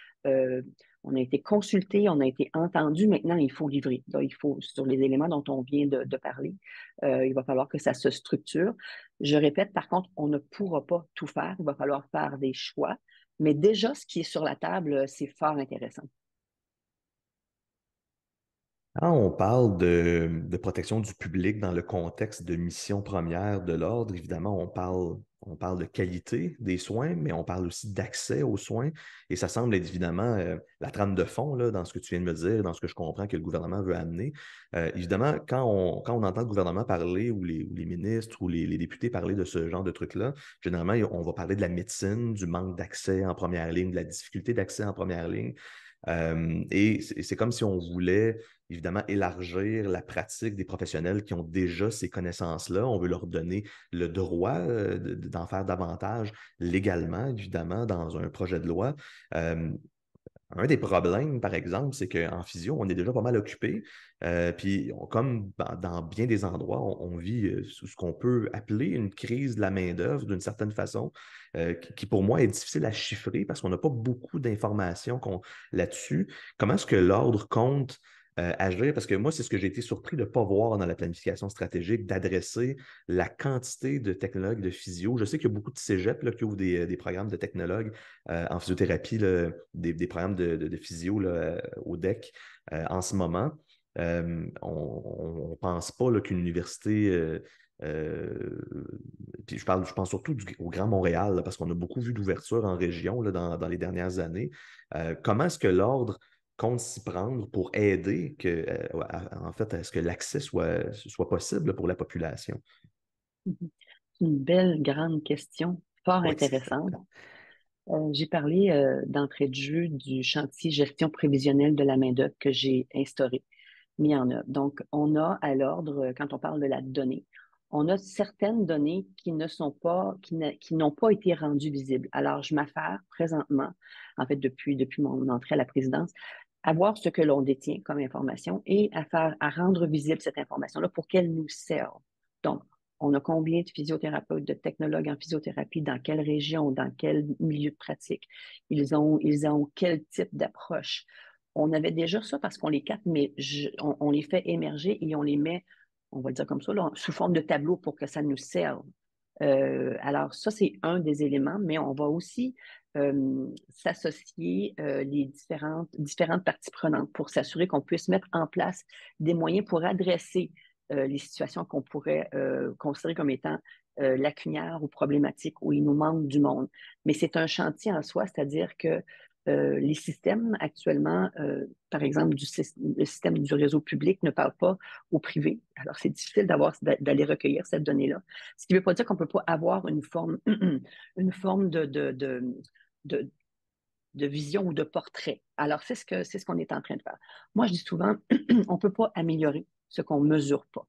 consulté, on a été entendu. Maintenant, il faut livrer. Là, il faut, sur les éléments dont on vient de parler, il va falloir que ça se structure. Je répète, par contre, on ne pourra pas tout faire. Il va falloir faire des choix. Mais déjà, ce qui est sur la table, c'est fort intéressant. Quand on parle de protection du public dans le contexte de mission première de l'ordre, évidemment, on parle de qualité des soins, mais on parle aussi d'accès aux soins. Et ça semble être évidemment la trame de fond là, dans ce que tu viens de me dire, dans ce que je comprends que le gouvernement veut amener. Évidemment, quand on entend le gouvernement parler ou les ministres ou les députés parler de ce genre de trucs-là, généralement, on va parler de la médecine, du manque d'accès en première ligne, de la difficulté d'accès en première ligne. Et c'est comme si on voulait évidemment élargir la pratique des professionnels qui ont déjà ces connaissances-là. On veut leur donner le droit d'en faire davantage légalement, évidemment, dans un projet de loi. Euh, un des problèmes, par exemple, c'est qu'en physio, on est déjà pas mal occupé. Puis, comme dans bien des endroits, on vit sous ce qu'on peut appeler une crise de la main-d'œuvre d'une certaine façon, qui pour moi est difficile à chiffrer parce qu'on n'a pas beaucoup d'informations là-dessus. Comment est-ce que l'ordre compte agir? Parce que moi, c'est ce que j'ai été surpris de ne pas voir dans la planification stratégique, d'adresser la quantité de technologues de physio. Je sais qu'il y a beaucoup de cégeps là, qui ouvrent des programmes de technologues en physiothérapie, là, des programmes de physio là, au DEC en ce moment. On ne pense pas là, qu'une université, euh, puis je pense surtout au Grand Montréal, là, parce qu'on a beaucoup vu d'ouverture en région là, dans les dernières années. Comment est-ce que l'ordre compte s'y prendre pour aider en fait, à ce que l'accès soit possible pour la population? C'est une belle, grande question, fort Oui. intéressante. J'ai parlé d'entrée de jeu du chantier gestion prévisionnelle de la main-d'œuvre que j'ai instauré, mis en œuvre. Donc, on a à l'ordre, quand on parle de la donnée, on a certaines données qui ne sont pas, qui n'ont pas été rendues visibles. Alors, je m'affaire présentement, en fait, depuis mon entrée à la présidence, à voir ce que l'on détient comme information et à rendre visible cette information-là pour qu'elle nous serve. Donc, on a combien de physiothérapeutes, de technologues en physiothérapie, dans quelle région, dans quel milieu de pratique? Ils ont quel type d'approche? On avait déjà ça parce qu'on les capte, mais on les fait émerger et on les met, on va le dire comme ça, là, sous forme de tableau pour que ça nous serve. Alors, ça, c'est un des éléments, mais on va aussi s'associer les différentes parties prenantes pour s'assurer qu'on puisse mettre en place des moyens pour adresser les situations qu'on pourrait considérer comme étant lacunaires ou problématiques, où il nous manque du monde. Mais c'est un chantier en soi, c'est-à-dire que les systèmes actuellement, par exemple, le système du réseau public ne parle pas au privé. Alors, c'est difficile d'aller recueillir cette donnée-là. Ce qui ne veut pas dire qu'on ne peut pas avoir une forme de, de vision ou de portrait. Alors, c'est ce qu'on est en train de faire. Moi, je dis souvent, on ne peut pas améliorer ce qu'on ne mesure pas.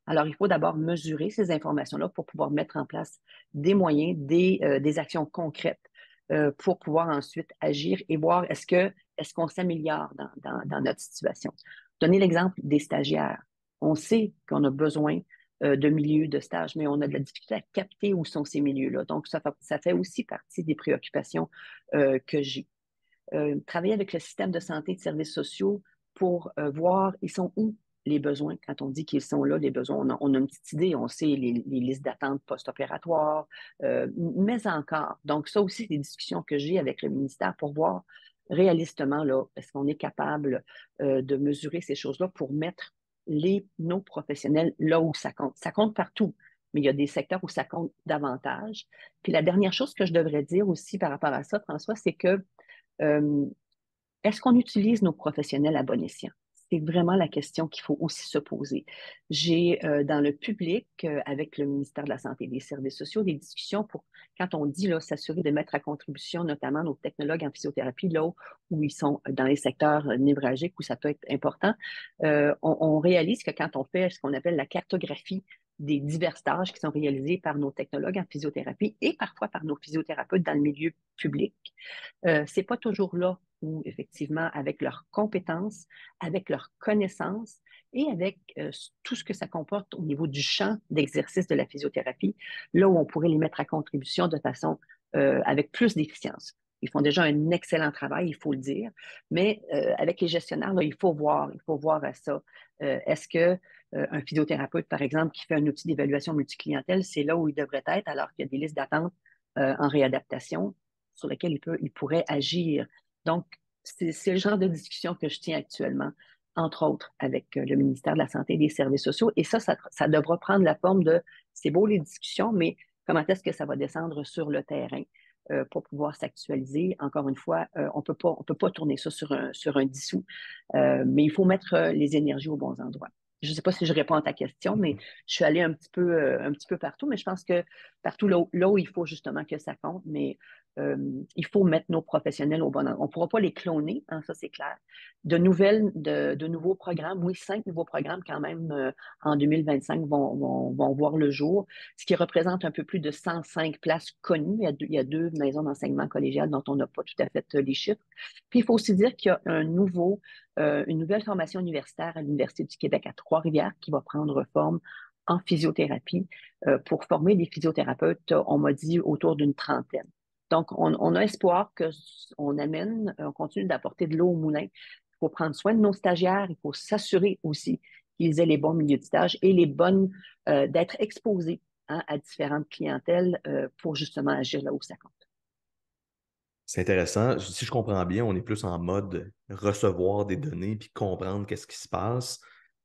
Alors, il faut d'abord mesurer ces informations-là pour pouvoir mettre en place des moyens, des actions concrètes pour pouvoir ensuite agir et voir est-ce qu'on s'améliore dans notre situation. Donner l'exemple des stagiaires. On sait qu'on a besoin de milieux de stage, mais on a de la difficulté à capter où sont ces milieux-là. Donc, ça fait aussi partie des préoccupations que j'ai. Travailler avec le système de santé et de services sociaux pour voir ils sont où les besoins. Quand on dit qu'ils sont là, les besoins, on a une petite idée, on sait les listes d'attente post-opératoires, mais encore. Donc, ça aussi, c'est des discussions que j'ai avec le ministère pour voir réalistement, là, est-ce qu'on est capable de mesurer ces choses-là pour mettre nos professionnels là où ça compte. Ça compte partout, mais il y a des secteurs où ça compte davantage. Puis la dernière chose que je devrais dire aussi par rapport à ça, François, c'est que Euh, Est-ce qu'on utilise nos professionnels à bon escient? C'est vraiment la question qu'il faut aussi se poser. J'ai dans le public, avec le ministère de la Santé et des Services sociaux, des discussions pour, quand on dit là, s'assurer de mettre à contribution notamment nos technologues en physiothérapie, là où ils sont dans les secteurs névralgiques, où ça peut être important, on réalise que quand on fait ce qu'on appelle la cartographie des divers tâches qui sont réalisées par nos technologues en physiothérapie et parfois par nos physiothérapeutes dans le milieu public, c'est pas toujours là où, effectivement, avec leurs compétences, avec leurs connaissances et avec tout ce que ça comporte au niveau du champ d'exercice de la physiothérapie, là où on pourrait les mettre à contribution de façon avec plus d'efficience. Ils font déjà un excellent travail, il faut le dire, mais avec les gestionnaires, là, il faut voir à ça. Est-ce que un physiothérapeute, par exemple, qui fait un outil d'évaluation multiclientèle, c'est là où il devrait être alors qu'il y a des listes d'attente en réadaptation sur lesquelles il pourrait agir. Donc, c'est le genre de discussion que je tiens actuellement, entre autres avec le ministère de la Santé et des Services sociaux. Et ça devra prendre la forme de, c'est beau les discussions, mais comment est-ce que ça va descendre sur le terrain pour pouvoir s'actualiser? Encore une fois, on peut pas tourner ça sur un dissous, mais il faut mettre les énergies aux bons endroits. Je ne sais pas si je réponds à ta question, mais je suis allée un petit peu partout, mais je pense que partout là où il faut justement que ça compte, mais euh, il faut mettre nos professionnels au bon endroit. On ne pourra pas les cloner, hein, ça c'est clair. De nouveaux programmes, oui, 5 nouveaux programmes quand même en 2025 vont voir le jour, ce qui représente un peu plus de 105 places connues. Il y a deux maisons d'enseignement collégial dont on n'a pas tout à fait les chiffres. Puis il faut aussi dire qu'il y a une nouvelle formation universitaire à l'Université du Québec à Trois-Rivières qui va prendre forme en physiothérapie pour former des physiothérapeutes, on m'a dit autour d'une trentaine. Donc, on a espoir on continue d'apporter de l'eau au moulin. Il faut prendre soin de nos stagiaires, il faut s'assurer aussi qu'ils aient les bons milieux de stage et d'être exposés hein, à différentes clientèles pour justement agir là où ça compte. C'est intéressant. Si je comprends bien, on est plus en mode recevoir des données puis comprendre qu'est-ce qui se passe.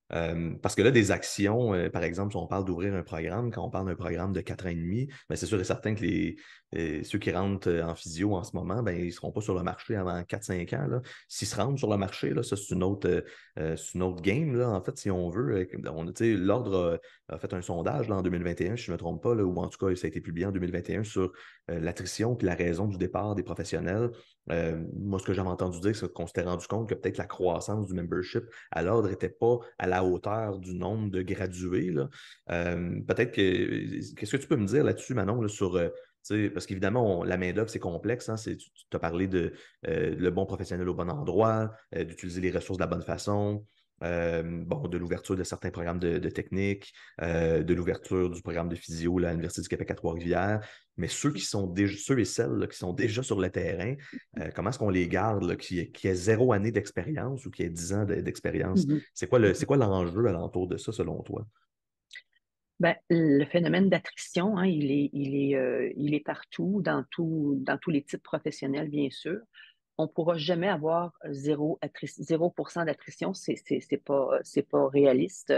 Parce que là, des actions, par exemple, si on parle d'ouvrir un programme, quand on parle d'un programme de 4 ans et demi, ben, c'est sûr et certain que ceux qui rentrent en physio en ce moment, ben, ils ne seront pas sur le marché avant 4 5 ans. Là. S'ils se rendent sur le marché, là, ça, c'est une autre game, là, en fait, si on veut. L'Ordre a fait un sondage là, en 2021, si je ne me trompe pas, là, ou en tout cas, ça a été publié en 2021 sur l'attrition et la raison du départ des professionnels. Moi, ce que j'avais entendu dire, c'est qu'on s'était rendu compte que peut-être la croissance du membership à l'ordre n'était pas à la hauteur du nombre de gradués. Là. Peut-être que. Qu'est-ce que tu peux me dire là-dessus, Manon, là, sur. Parce qu'évidemment, la main-d'œuvre, c'est complexe. Hein, tu as parlé de le bon professionnel au bon endroit, d'utiliser les ressources de la bonne façon. Bon, de l'ouverture de certains programmes de technique, de l'ouverture du programme de physio là, à l'Université du Québec à Trois-Rivières. Mais ceux et celles là, qui sont déjà sur le terrain, comment est-ce qu'on les garde, là, qui aient 0 année d'expérience ou qui aient 10 ans d'expérience? Mhm. C'est quoi l'enjeu alentour de ça, selon toi? Ben, le phénomène d'attrition, hein, il est partout, dans tous les types professionnels, bien sûr. On ne pourra jamais avoir 0% d'attrition, c'est pas réaliste.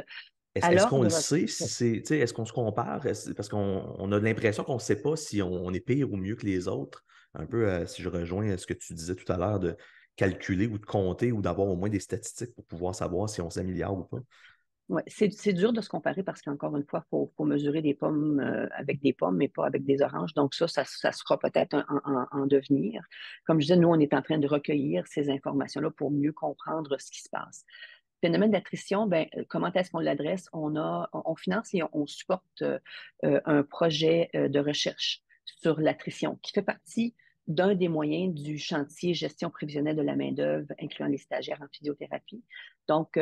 À Est-ce qu'on le l'ordre, sait si est-ce qu'on se compare? Parce qu'on a l'impression qu'on ne sait pas si on est pire ou mieux que les autres. Un peu, si je rejoins ce que tu disais tout à l'heure, de calculer ou de compter ou d'avoir au moins des statistiques pour pouvoir savoir si on s'améliore ou pas. ouais, c'est dur de se comparer parce qu'encore une fois, faut mesurer des pommes avec des pommes, mais pas avec des oranges. Donc ça sera peut-être en devenir. Comme je disais, nous, on est en train de recueillir ces informations-là pour mieux comprendre ce qui se passe. Phénomène d'attrition, ben, comment est-ce qu'on l'adresse? On finance et on supporte un projet de recherche sur l'attrition qui fait partie d'un des moyens du chantier gestion prévisionnelle de la main-d'œuvre, incluant les stagiaires en physiothérapie. Donc,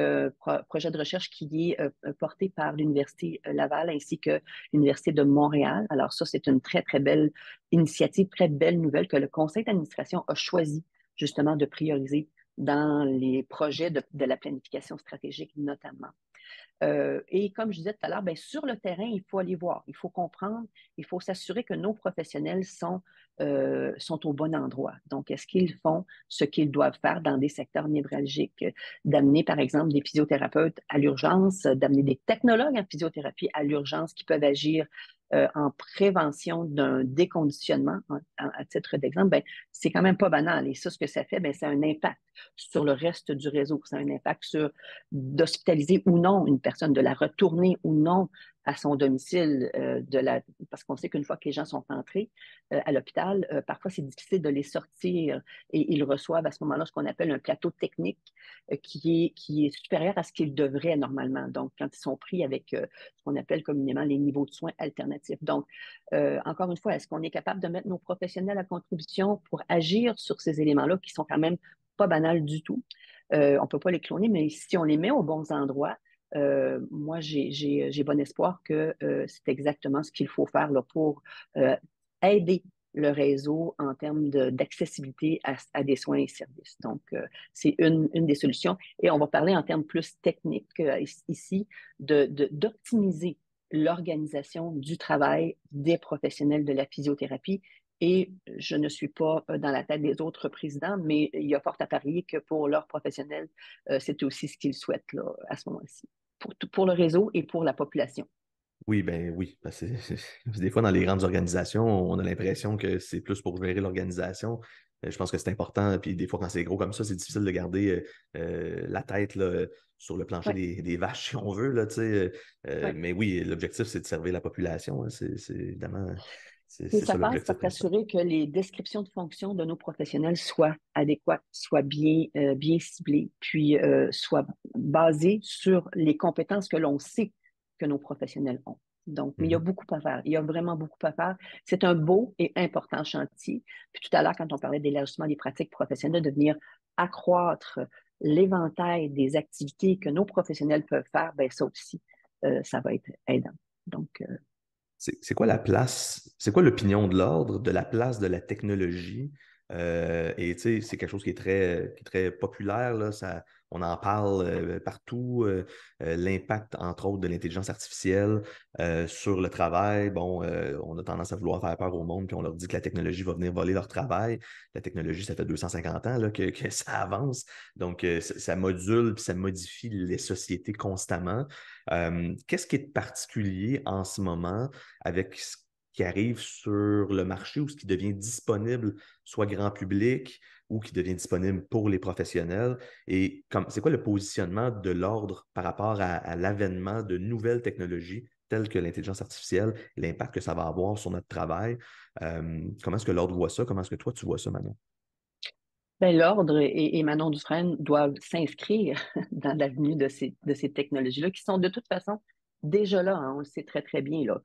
projet de recherche qui est porté par l'Université Laval ainsi que l'Université de Montréal. Alors, ça, c'est une très, très belle initiative, très belle nouvelle que le conseil d'administration a choisi justement de prioriser dans les projets de la planification stratégique notamment. Et comme je disais tout à l'heure, ben, sur le terrain, il faut aller voir, il faut comprendre, il faut s'assurer que nos professionnels sont au bon endroit. Donc, est-ce qu'ils font ce qu'ils doivent faire dans des secteurs névralgiques? D'amener, par exemple, des physiothérapeutes à l'urgence, d'amener des technologues en physiothérapie à l'urgence qui peuvent agir en prévention d'un déconditionnement, à titre d'exemple, ben, c'est quand même pas banal. Et ça, ce que ça fait, ben, c'est un impact sur le reste du réseau. C'est un impact sur d'hospitaliser ou non une personne, de la retourner ou non à son domicile, parce qu'on sait qu'une fois que les gens sont entrés à l'hôpital, parfois c'est difficile de les sortir et ils reçoivent à ce moment-là ce qu'on appelle un plateau technique qui est supérieur à ce qu'ils devraient normalement. Donc, quand ils sont pris avec ce qu'on appelle communément les niveaux de soins alternatifs. Donc, encore une fois, est-ce qu'on est capable de mettre nos professionnels à contribution pour agir sur ces éléments-là qui sont quand même pas banals du tout? On ne peut pas les cloner, mais si on les met aux bons endroits, moi, j'ai bon espoir que c'est exactement ce qu'il faut faire là, pour aider le réseau en termes d'accessibilité à des soins et services. Donc, c'est une des solutions. Et on va parler en termes plus techniques ici d'optimiser l'organisation du travail des professionnels de la physiothérapie. Et je ne suis pas dans la tête des autres présidents, mais il y a fort à parier que pour leurs professionnels, c'est aussi ce qu'ils souhaitent là, à ce moment-ci, pour le réseau et pour la population. Oui, ben oui. Des fois, dans les grandes organisations, on a l'impression que c'est plus pour gérer l'organisation. Je pense que c'est important. Puis des fois, quand c'est gros comme ça, c'est difficile de garder la tête là, sur le plancher Oui, des vaches, si on veut. Là, tu sais. oui. Mais oui, l'objectif, c'est de servir la population. Hein. C'est évidemment, Et c'est ça ça passe l'objectif par principal. s'assurer que les descriptions de fonctions de nos professionnels soient adéquates, soient bien ciblées, puis soient basées sur les compétences que l'on sait que nos professionnels ont. Donc, mais il y a Mhm. beaucoup à faire. Il y a vraiment beaucoup à faire. C'est un beau et important chantier. Puis tout à l'heure, quand on parlait d'élargissement des pratiques professionnelles, de venir accroître l'éventail des activités que nos professionnels peuvent faire, ben ça aussi, ça va être aidant. Donc, C'est quoi la place, c'est quoi l'opinion de l'ordre de la place de la technologie? Et tu sais, c'est quelque chose qui est très populaire, là, ça, on en parle partout, l'impact, entre autres, de l'intelligence artificielle sur le travail. Bon, on a tendance à vouloir faire peur au monde, puis on leur dit que la technologie va venir voler leur travail. La technologie, ça fait 250 ans là, que ça avance. Donc, ça module, puis ça modifie les sociétés constamment. Qu'est-ce qui est de particulier en ce moment avec ce qui arrive sur le marché ou ce qui devient disponible, soit grand public ou qui devient disponible pour les professionnels? Et c'est quoi le positionnement de l'ordre par rapport à l'avènement de nouvelles technologies telles que l'intelligence artificielle et l'impact que ça va avoir sur notre travail? Comment est-ce que l'ordre voit ça? Comment est-ce que toi, tu vois ça, Manon? ben, l'ordre et Manon Dufresne doivent s'inscrire dans l'avenue de ces technologies-là qui sont de toute façon déjà là, hein, on le sait très, très bien. Là.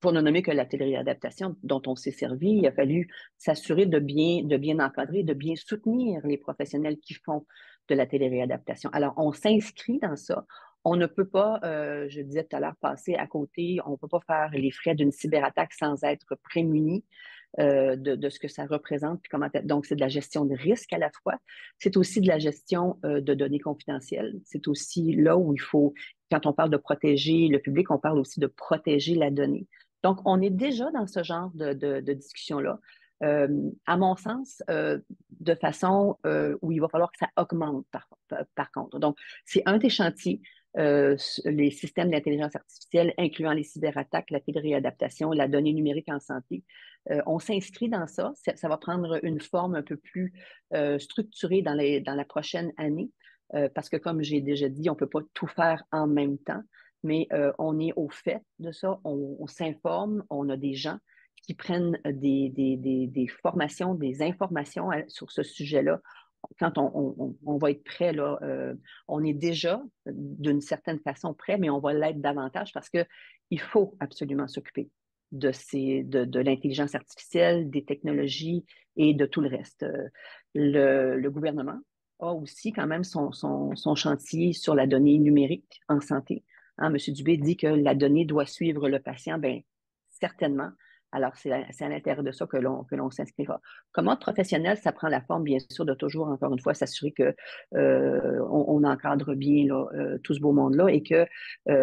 Pour ne nommer que la téléréadaptation dont on s'est servi, il a fallu s'assurer de bien encadrer, de bien soutenir les professionnels qui font de la téléréadaptation. Alors, on s'inscrit dans ça. On ne peut pas, je disais tout à l'heure, passer à côté, on ne peut pas faire les frais d'une cyberattaque sans être prémuni de ce que ça représente. Puis donc, c'est de la gestion de risque à la fois. C'est aussi de la gestion de données confidentielles. C'est aussi là où il faut, quand on parle de protéger le public, on parle aussi de protéger la donnée. Donc, on est déjà dans ce genre de discussion-là. À mon sens, de façon où il va falloir que ça augmente par contre. Donc, c'est un des chantiers, les systèmes d'intelligence artificielle, incluant les cyberattaques, la téléréadaptation, la donnée numérique en santé. On s'inscrit dans ça. Ça va prendre une forme un peu plus structurée dans la prochaine année, parce que comme j'ai déjà dit, on ne peut pas tout faire en même temps, mais on est au fait de ça, on s'informe, on a des gens qui prennent des formations, des informations sur ce sujet-là. Quand on va être prêt, là, on est déjà d'une certaine façon prêt, mais on va l'être davantage parce qu'il faut absolument s'occuper de l'intelligence artificielle, des technologies et de tout le reste. Le gouvernement a aussi quand même son chantier sur la donnée numérique en santé. Hein, M. Dubé dit que la donnée doit suivre le patient. Bien, certainement. Alors, c'est à l'intérieur de ça que l'on s'inscrira. Comme ordre professionnel, ça prend la forme, bien sûr, de toujours, encore une fois, s'assurer que on encadre bien là, tout ce beau monde-là et que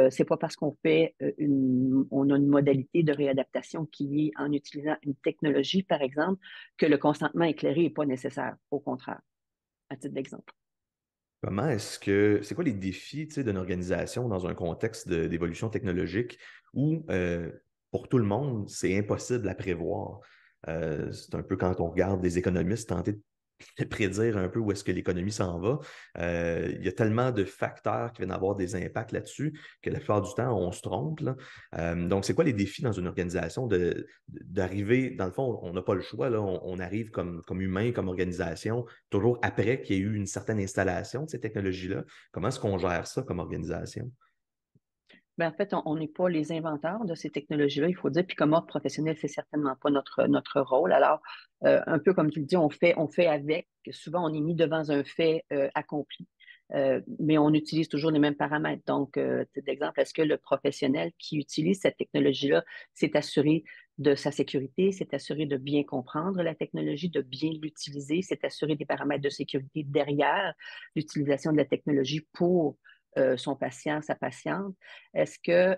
c'est pas parce qu'on fait on a une modalité de réadaptation qui est en utilisant une technologie, par exemple, que le consentement éclairé n'est pas nécessaire. Au contraire, à titre d'exemple. Comment est-ce c'est quoi les défis, tu sais, d'une organisation dans un contexte d'évolution technologique où pour tout le monde, c'est impossible à prévoir. C'est un peu quand on regarde des économistes tenter de prédire un peu où est-ce que l'économie s'en va. Il y a tellement de facteurs qui viennent avoir des impacts là-dessus que la plupart du temps, on se trompe, là. Donc, c'est quoi les défis dans une organisation d'arriver, dans le fond, on n'a pas le choix, là, on arrive comme humain, comme organisation, toujours après qu'il y ait eu une certaine installation de ces technologies-là. Comment est-ce qu'on gère ça comme organisation? Ben, en fait, on n'est pas les inventeurs de ces technologies-là, il faut dire. Puis comme ordre professionnel, c'est certainement pas notre rôle. Alors, un peu comme tu le dis, on fait avec. Souvent, on est mis devant un fait accompli. Mais on utilise toujours les mêmes paramètres. Donc, titre d'exemple, est-ce que le professionnel qui utilise cette technologie-là s'est assuré de sa sécurité, s'est assuré de bien comprendre la technologie, de bien l'utiliser, s'est assuré des paramètres de sécurité derrière l'utilisation de la technologie pour son patient, sa patiente? Est-ce que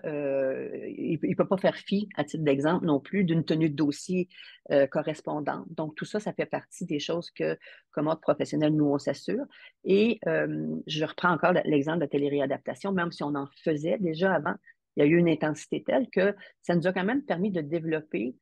il ne peut pas faire fi, à titre d'exemple non plus, d'une tenue de dossier correspondante? Donc, tout ça, ça fait partie des choses que, comme ordre professionnel, nous, on s'assure. Et je reprends encore l'exemple de la téléréadaptation, même si on en faisait déjà avant, il y a eu une intensité telle que ça nous a quand même permis de développer,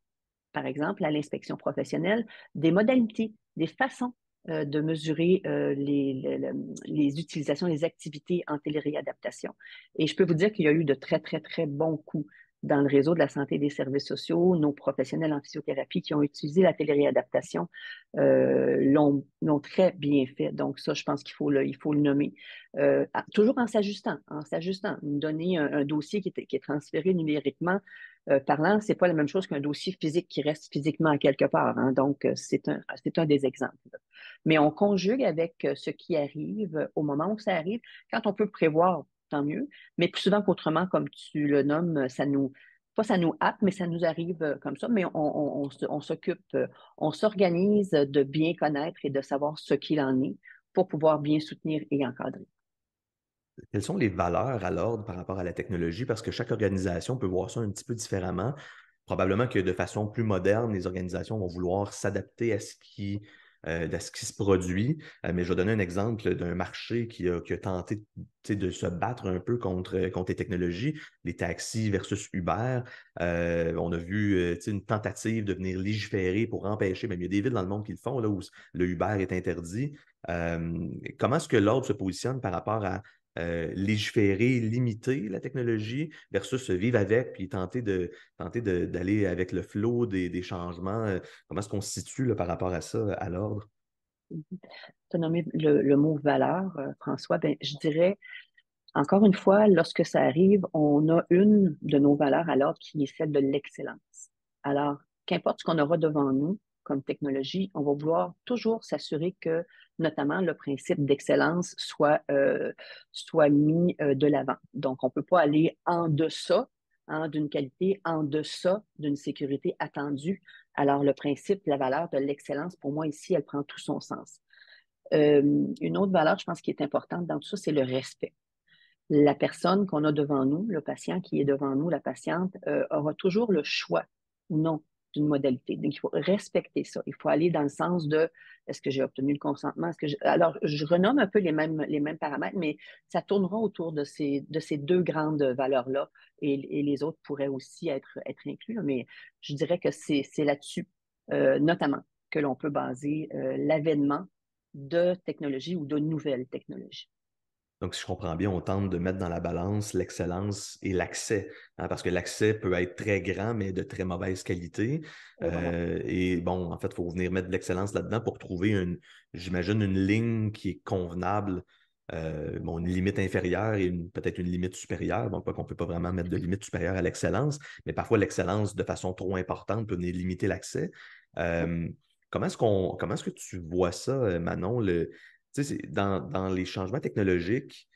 par exemple, à l'inspection professionnelle, des modalités, des façons de mesurer les utilisations, les activités en téléréadaptation. Et je peux vous dire qu'il y a eu de très, très, très bons coups dans le réseau de la santé et des services sociaux. Nos professionnels en physiothérapie qui ont utilisé la téléréadaptation l'ont très bien fait. Donc ça, je pense il faut le nommer. Toujours en s'ajustant. Donner un dossier qui est transféré numériquement parlant, c'est pas la même chose qu'un dossier physique qui reste physiquement à quelque part, hein. Donc, c'est un des exemples. Mais on conjugue avec ce qui arrive au moment où ça arrive. Quand on peut prévoir, tant mieux. Mais plus souvent qu'autrement, comme tu le nommes, pas ça nous hâte, mais ça nous arrive comme ça. Mais on s'occupe, on s'organise de bien connaître et de savoir ce qu'il en est pour pouvoir bien soutenir et encadrer. Quelles sont les valeurs à l'ordre par rapport à la technologie? Parce que chaque organisation peut voir ça un petit peu différemment. Probablement que de façon plus moderne, les organisations vont vouloir s'adapter à ce qui se produit. Mais je vais donner un exemple d'un marché qui a tenté, tu sais, de se battre un peu contre les technologies, les taxis versus Uber. On a vu tu sais, une tentative de venir légiférer pour empêcher, même il y a des villes dans le monde qui le font, là, où le Uber est interdit. Comment est-ce que l'ordre se positionne par rapport à légiférer, limiter la technologie versus vivre avec puis d'aller avec le flow des changements? Comment est-ce qu'on se situe là, par rapport à ça, à l'ordre? Tu as nommé le mot valeur, François. Ben, je dirais, encore une fois, lorsque ça arrive, on a une de nos valeurs à l'ordre qui est celle de l'excellence. Alors, qu'importe ce qu'on aura devant nous comme technologie, on va vouloir toujours s'assurer que, notamment, le principe d'excellence soit mis de l'avant. Donc, on ne peut pas aller en deçà, hein, d'une qualité, en deçà d'une sécurité attendue. Alors, le principe, la valeur de l'excellence, pour moi, ici, elle prend tout son sens. Une autre valeur, je pense, qui est importante dans tout ça, c'est le respect. La personne qu'on a devant nous, le patient qui est devant nous, la patiente, aura toujours le choix ou non d'une modalité. Donc, il faut respecter ça. Il faut aller dans le sens de est-ce que j'ai obtenu le consentement? Alors, je renomme un peu les mêmes paramètres, mais ça tournera autour de ces deux grandes valeurs-là et les autres pourraient aussi être inclus. Mais je dirais que c'est là-dessus, notamment, que l'on peut baser l'avènement de technologies ou de nouvelles technologies. Donc, si je comprends bien, on tente de mettre dans la balance l'excellence et l'accès, hein, parce que l'accès peut être très grand, mais de très mauvaise qualité. Et voilà. Et bon, en fait, il faut venir mettre de l'excellence là-dedans pour trouver j'imagine, une ligne qui est convenable. Bon, une limite inférieure et peut-être une limite supérieure. Donc, pas qu'on ne peut pas vraiment mettre de limite supérieure à l'excellence, mais parfois l'excellence, de façon trop importante, peut venir limiter l'accès. Euh, comment est-ce que tu vois ça, Manon, tu sais, dans les changements technologiques,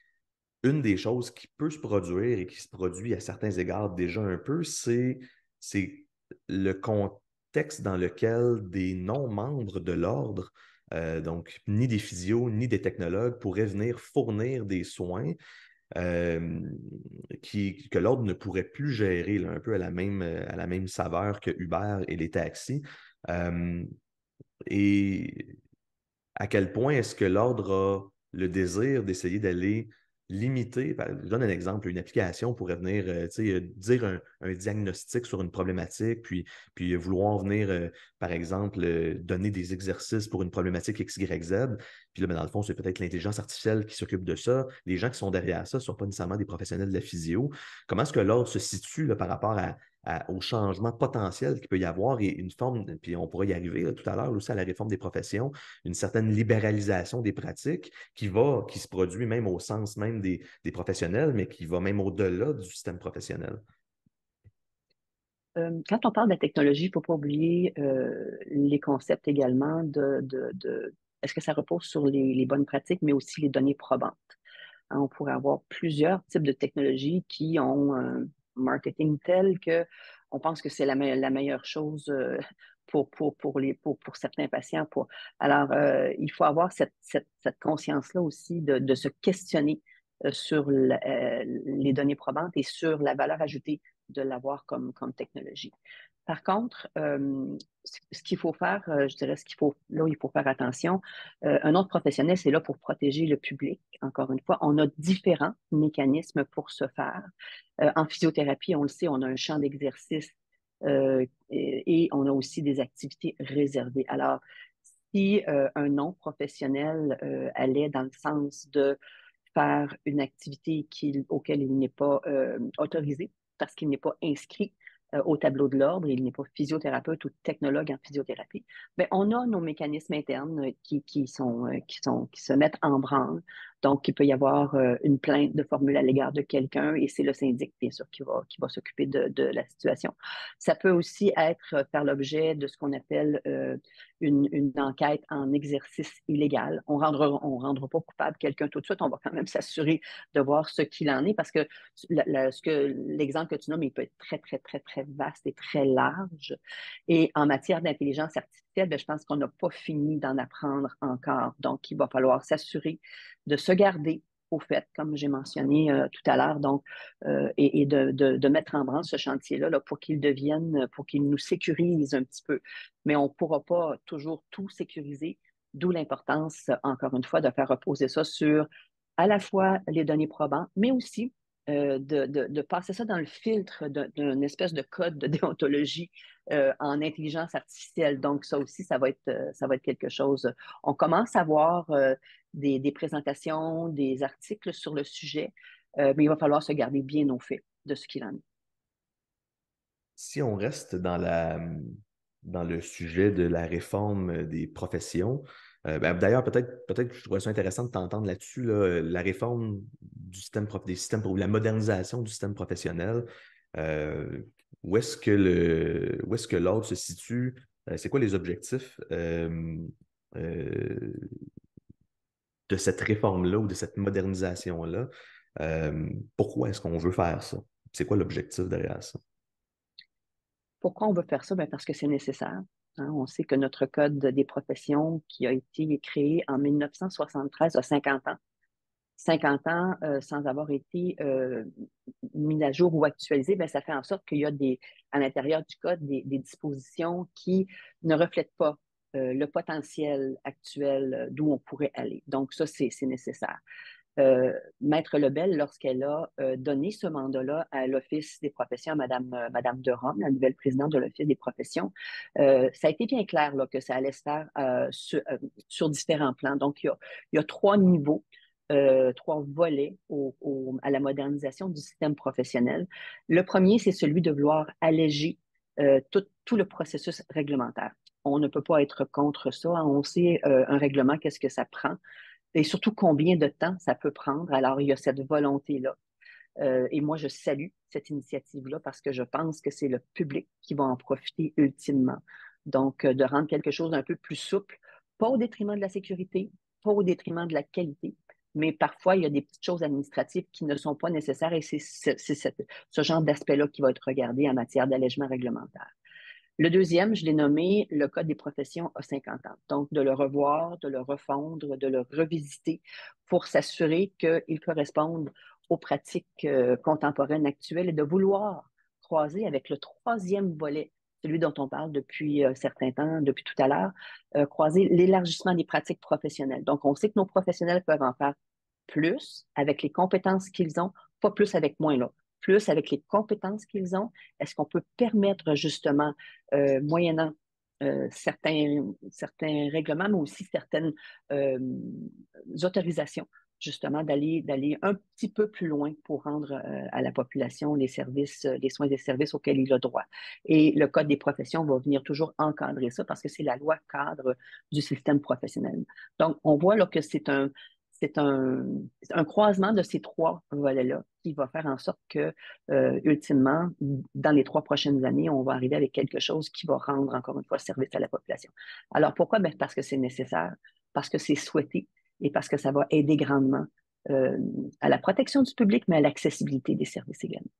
une des choses qui peut se produire et qui se produit à certains égards déjà un peu, c'est le contexte dans lequel des non-membres de l'ordre, donc ni des physios, ni des technologues, pourraient venir fournir des soins euh, que l'ordre ne pourrait plus gérer, là, un peu à la même saveur que Uber et les taxis. Euh, et à quel point est-ce que l'ordre a le désir d'essayer d'aller limiter, je donne un exemple, une application pourrait venir dire un diagnostic sur une problématique, puis vouloir venir, par exemple, donner des exercices pour une problématique X, Y, Z. Puis là, ben, dans le fond, c'est peut-être l'intelligence artificielle qui s'occupe de ça. Les gens qui sont derrière ça ne sont pas nécessairement des professionnels de la physio. Comment est-ce que l'ordre se situe là, par rapport au changement potentiel qu'il peut y avoir et une forme, puis on pourrait y arriver là, tout à l'heure aussi à la réforme des professions, une certaine libéralisation des pratiques qui se produit même au sens même des professionnels, mais qui va même au-delà du système professionnel. Quand on parle de la technologie, il ne faut pas oublier les concepts également est-ce que ça repose sur les bonnes pratiques, mais aussi les données probantes. Hein, on pourrait avoir plusieurs types de technologies qui ont un marketing tel que on pense que c'est la meilleure chose pour certains patients. Alors, il faut avoir cette conscience-là aussi de se questionner sur les données probantes et sur la valeur ajoutée de l'avoir comme technologie. Par contre, ce qu'il faut faire, je dirais, là où il faut faire attention, un autre professionnel, c'est là pour protéger le public. Encore une fois, on a différents mécanismes pour ce faire. En physiothérapie, on le sait, on a un champ d'exercice et on a aussi des activités réservées. Alors, si un non-professionnel allait dans le sens de faire une activité auquel il n'est pas autorisé parce qu'il n'est pas inscrit au tableau de l'ordre, il n'est pas physiothérapeute ou technologue en physiothérapie, mais on a nos mécanismes internes qui se mettent en branle. Donc, il peut y avoir une plainte de formule à l'égard de quelqu'un et c'est le syndic, bien sûr, qui va s'occuper de la situation. Ça peut aussi faire l'objet de ce qu'on appelle une enquête en exercice illégal. On rendra pas coupable quelqu'un tout de suite, on va quand même s'assurer de voir ce qu'il en est parce que l'exemple que tu nommes, il peut être très, très, très, très vaste et très large. Et en matière d'intelligence artificielle, bien, je pense qu'on n'a pas fini d'en apprendre encore. Donc, il va falloir s'assurer de se garder au fait, comme j'ai mentionné tout à l'heure, donc, et de mettre en branle ce chantier-là là, pour qu'il nous sécurise un petit peu. Mais on ne pourra pas toujours tout sécuriser, d'où l'importance, encore une fois, de faire reposer ça sur à la fois les données probantes, mais aussi de passer ça dans le filtre d'une espèce de code de déontologie en intelligence artificielle. Donc, ça aussi, ça va être quelque chose. On commence à voir des présentations, des articles sur le sujet, mais il va falloir se garder bien au fait de ce qu'il en est. Si on reste dans le sujet de la réforme des professions, ben, d'ailleurs, peut-être que je trouverais ça intéressant de t'entendre là-dessus, là, la réforme des systèmes, la modernisation du système professionnel. euh, où est-ce que l'ordre se situe? C'est quoi les objectifs euh, de cette réforme-là ou de cette modernisation-là? Pourquoi est-ce qu'on veut faire ça? C'est quoi l'objectif derrière ça? Pourquoi on veut faire ça? Bien, parce que c'est nécessaire. Hein. On sait que notre Code des professions, qui a été créé en 1973, a 50 ans. 50 ans sans avoir été mis à jour ou actualisé, bien, ça fait en sorte qu'il y a à l'intérieur du Code des dispositions qui ne reflètent pas le potentiel actuel d'où on pourrait aller. Donc, ça, c'est nécessaire. Maître Lebel, lorsqu'elle a donné ce mandat-là à l'Office des professions, à Madame de Rome, la nouvelle présidente de l'Office des professions, ça a été bien clair là, que ça allait se faire sur différents plans. Donc, il y a trois niveaux. Trois volets à la modernisation du système professionnel. Le premier, c'est celui de vouloir alléger tout le processus réglementaire. On ne peut pas être contre ça. On sait un règlement, qu'est-ce que ça prend et surtout combien de temps ça peut prendre. Alors, il y a cette volonté-là. Et moi, je salue cette initiative-là parce que je pense que c'est le public qui va en profiter ultimement. Donc, de rendre quelque chose un peu plus souple, pas au détriment de la sécurité, pas au détriment de la qualité, mais parfois, il y a des petites choses administratives qui ne sont pas nécessaires et c'est ce genre d'aspect-là qui va être regardé en matière d'allègement réglementaire. Le deuxième, je l'ai nommé le Code des professions à 50 ans. Donc, de le revoir, de le refondre, de le revisiter pour s'assurer qu'il corresponde aux pratiques contemporaines actuelles et de vouloir croiser avec le troisième volet, celui dont on parle depuis un certain temps, depuis tout à l'heure, croiser l'élargissement des pratiques professionnelles. Donc, on sait que nos professionnels peuvent en faire plus avec les compétences qu'ils ont, pas plus avec moins, là, plus avec les compétences qu'ils ont, est-ce qu'on peut permettre justement, moyennant certains règlements, mais aussi certaines euh, autorisations, justement, d'aller un petit peu plus loin pour rendre à la population les services, les soins et services auxquels il a droit. Et le Code des professions va venir toujours encadrer ça parce que c'est la loi cadre du système professionnel. Donc, on voit là que c'est un croisement de ces trois volets-là qui va faire en sorte que, ultimement, dans les 3 prochaines années, on va arriver avec quelque chose qui va rendre, encore une fois, service à la population. Alors, pourquoi? Ben, parce que c'est nécessaire, parce que c'est souhaité et parce que ça va aider grandement euh, à la protection du public, mais à l'accessibilité des services également.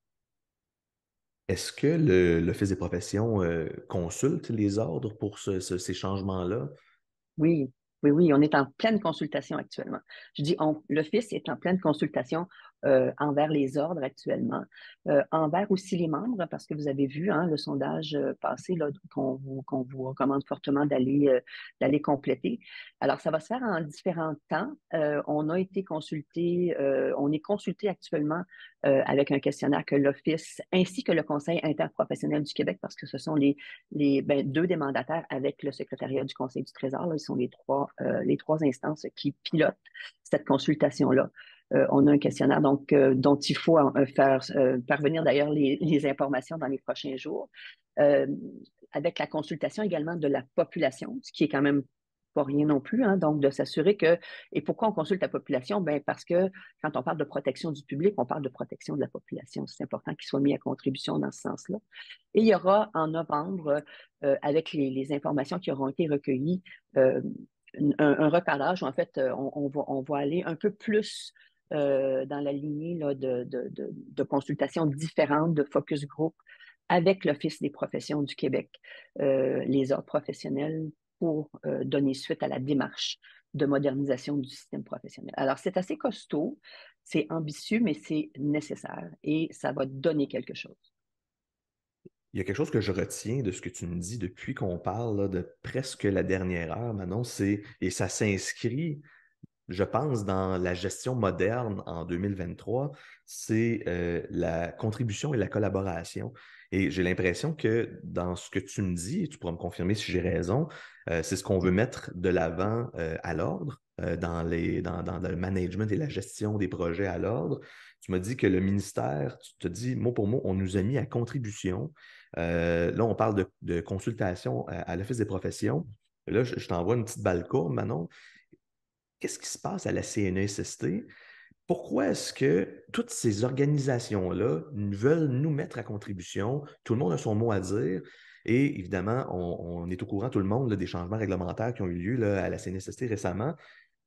Est-ce que l'Office des professions consulte les ordres pour ces changements-là? Oui, oui, oui, on est en pleine consultation actuellement. Je dis l'Office est en pleine consultation envers les ordres actuellement, envers aussi les membres, parce que vous avez vu hein, le sondage passé là, qu'on vous recommande fortement d'aller compléter. Alors, ça va se faire en différents temps. On a été consulté, on est consulté actuellement avec un questionnaire que l'Office ainsi que le Conseil interprofessionnel du Québec, parce que ce sont deux des mandataires avec le secrétariat du Conseil du Trésor. Là, ils sont les trois instances qui pilotent cette consultation-là. On a un questionnaire dont il faut faire parvenir d'ailleurs les informations dans les prochains jours, euh, avec la consultation également de la population, ce qui est quand même pas rien non plus, hein, donc de s'assurer que, et pourquoi on consulte la population? Ben parce que quand on parle de protection du public, on parle de protection de la population. C'est important qu'il soit mis à contribution dans ce sens-là. Et il y aura en novembre, avec les informations qui auront été recueillies, un recadrage où en fait, on va aller un peu plus dans la lignée là, de consultations différentes, de focus group avec l'Office des professions du Québec, les ordres professionnels, pour donner suite à la démarche de modernisation du système professionnel. Alors, c'est assez costaud, c'est ambitieux, mais c'est nécessaire et ça va donner quelque chose. Il y a quelque chose que je retiens de ce que tu me dis depuis qu'on parle là, de presque la dernière heure, Manon, et ça s'inscrit, je pense, dans la gestion moderne en 2023, c'est la contribution et la collaboration. Et j'ai l'impression que dans ce que tu me dis, et tu pourras me confirmer si j'ai raison, c'est ce qu'on veut mettre de l'avant à l'ordre, dans le management et la gestion des projets à l'ordre. Tu m'as dit que le ministère, tu te dis mot pour mot, on nous a mis à contribution. Là, on parle de consultation à l'Office des professions. Là, je t'envoie une petite balle courbe, Manon. Qu'est-ce qui se passe à la CNESST? Pourquoi est-ce que toutes ces organisations-là veulent nous mettre à contribution? Tout le monde a son mot à dire. Et évidemment, on est au courant, tout le monde, là, des changements réglementaires qui ont eu lieu là, à la CNESST récemment.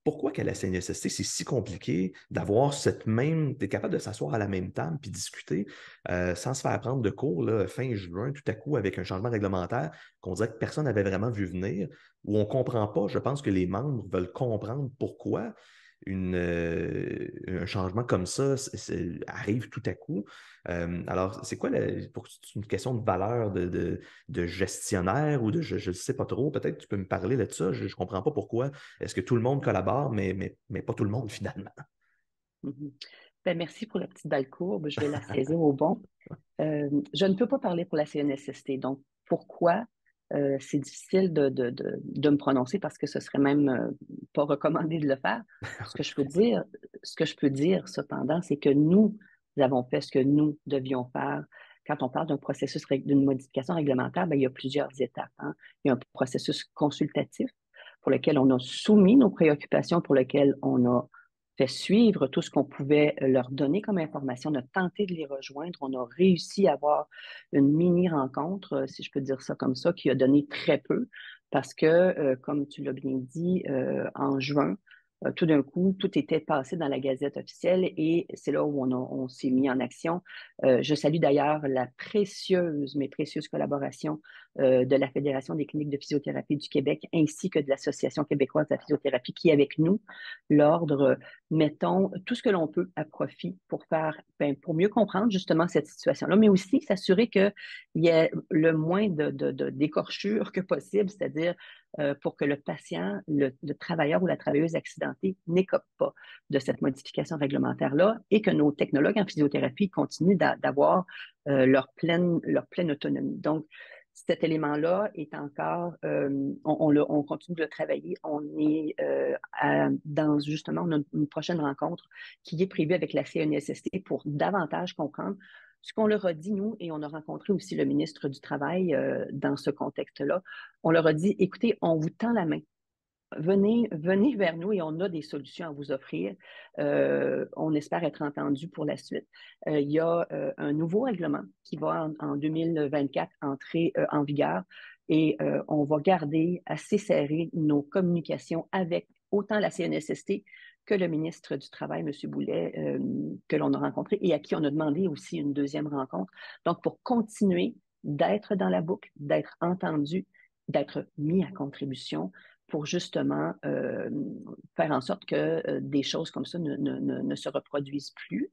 Pourquoi qu'à la CNESST, c'est si compliqué d'avoir d'être capable de s'asseoir à la même table puis discuter sans se faire prendre de cours là, fin juin, tout à coup, avec un changement réglementaire qu'on dirait que personne n'avait vraiment vu venir, où on ne comprend pas. Je pense que les membres veulent comprendre pourquoi un changement comme ça arrive tout à coup. Alors, c'est quoi c'est une question de valeur de gestionnaire ou je ne sais pas trop. Peut-être que tu peux me parler de ça. Je ne comprends pas pourquoi. Est-ce que tout le monde collabore, mais pas tout le monde finalement? Mhm. Ben, merci pour la petite balle courbe. Je vais la saisir au bon. Je ne peux pas parler pour la CNSST. Donc, pourquoi c'est difficile de me prononcer parce que ce serait même pas recommandé de le faire. Ce que je peux dire, ce que je peux dire cependant, c'est que nous avons fait ce que nous devions faire. Quand on parle d'un processus, d'une modification réglementaire, ben, il y a plusieurs étapes, hein. Il y a un processus consultatif pour lequel on a soumis nos préoccupations, pour lequel on a fait suivre tout ce qu'on pouvait leur donner comme information, on a tenté de les rejoindre, on a réussi à avoir une mini-rencontre, si je peux dire ça comme ça, qui a donné très peu, parce que, comme tu l'as bien dit, en juin, tout d'un coup, tout était passé dans la Gazette officielle et c'est là où on s'est mis en action. Je salue d'ailleurs la précieuse, mais précieuse collaboration de la Fédération des cliniques de physiothérapie du Québec ainsi que de l'Association québécoise de la physiothérapie qui est avec nous. L'ordre, mettons tout ce que l'on peut à profit pour pour mieux comprendre justement cette situation-là, mais aussi s'assurer qu'il y ait le moins d'écorchures que possible, c'est-à-dire pour que le patient, le travailleur ou la travailleuse accidentée n'écope pas de cette modification réglementaire-là et que nos technologues en physiothérapie continuent d'avoir leur pleine autonomie. Donc, cet élément-là est encore, on continue de le travailler. On est dans justement une prochaine rencontre qui est prévue avec la CNESST pour davantage comprendre ce qu'on leur a dit, nous, et on a rencontré aussi le ministre du Travail dans ce contexte-là. On leur a dit, écoutez, on vous tend la main. Venez vers nous et on a des solutions à vous offrir. On espère être entendu pour la suite. Il y a un nouveau règlement qui va en 2024 entrer en vigueur et on va garder assez serré nos communications avec autant la CNSST que le ministre du Travail, M. Boulet, que l'on a rencontré et à qui on a demandé aussi une deuxième rencontre. Donc, pour continuer d'être dans la boucle, d'être entendu, d'être mis à contribution pour justement faire en sorte que des choses comme ça ne se reproduisent plus.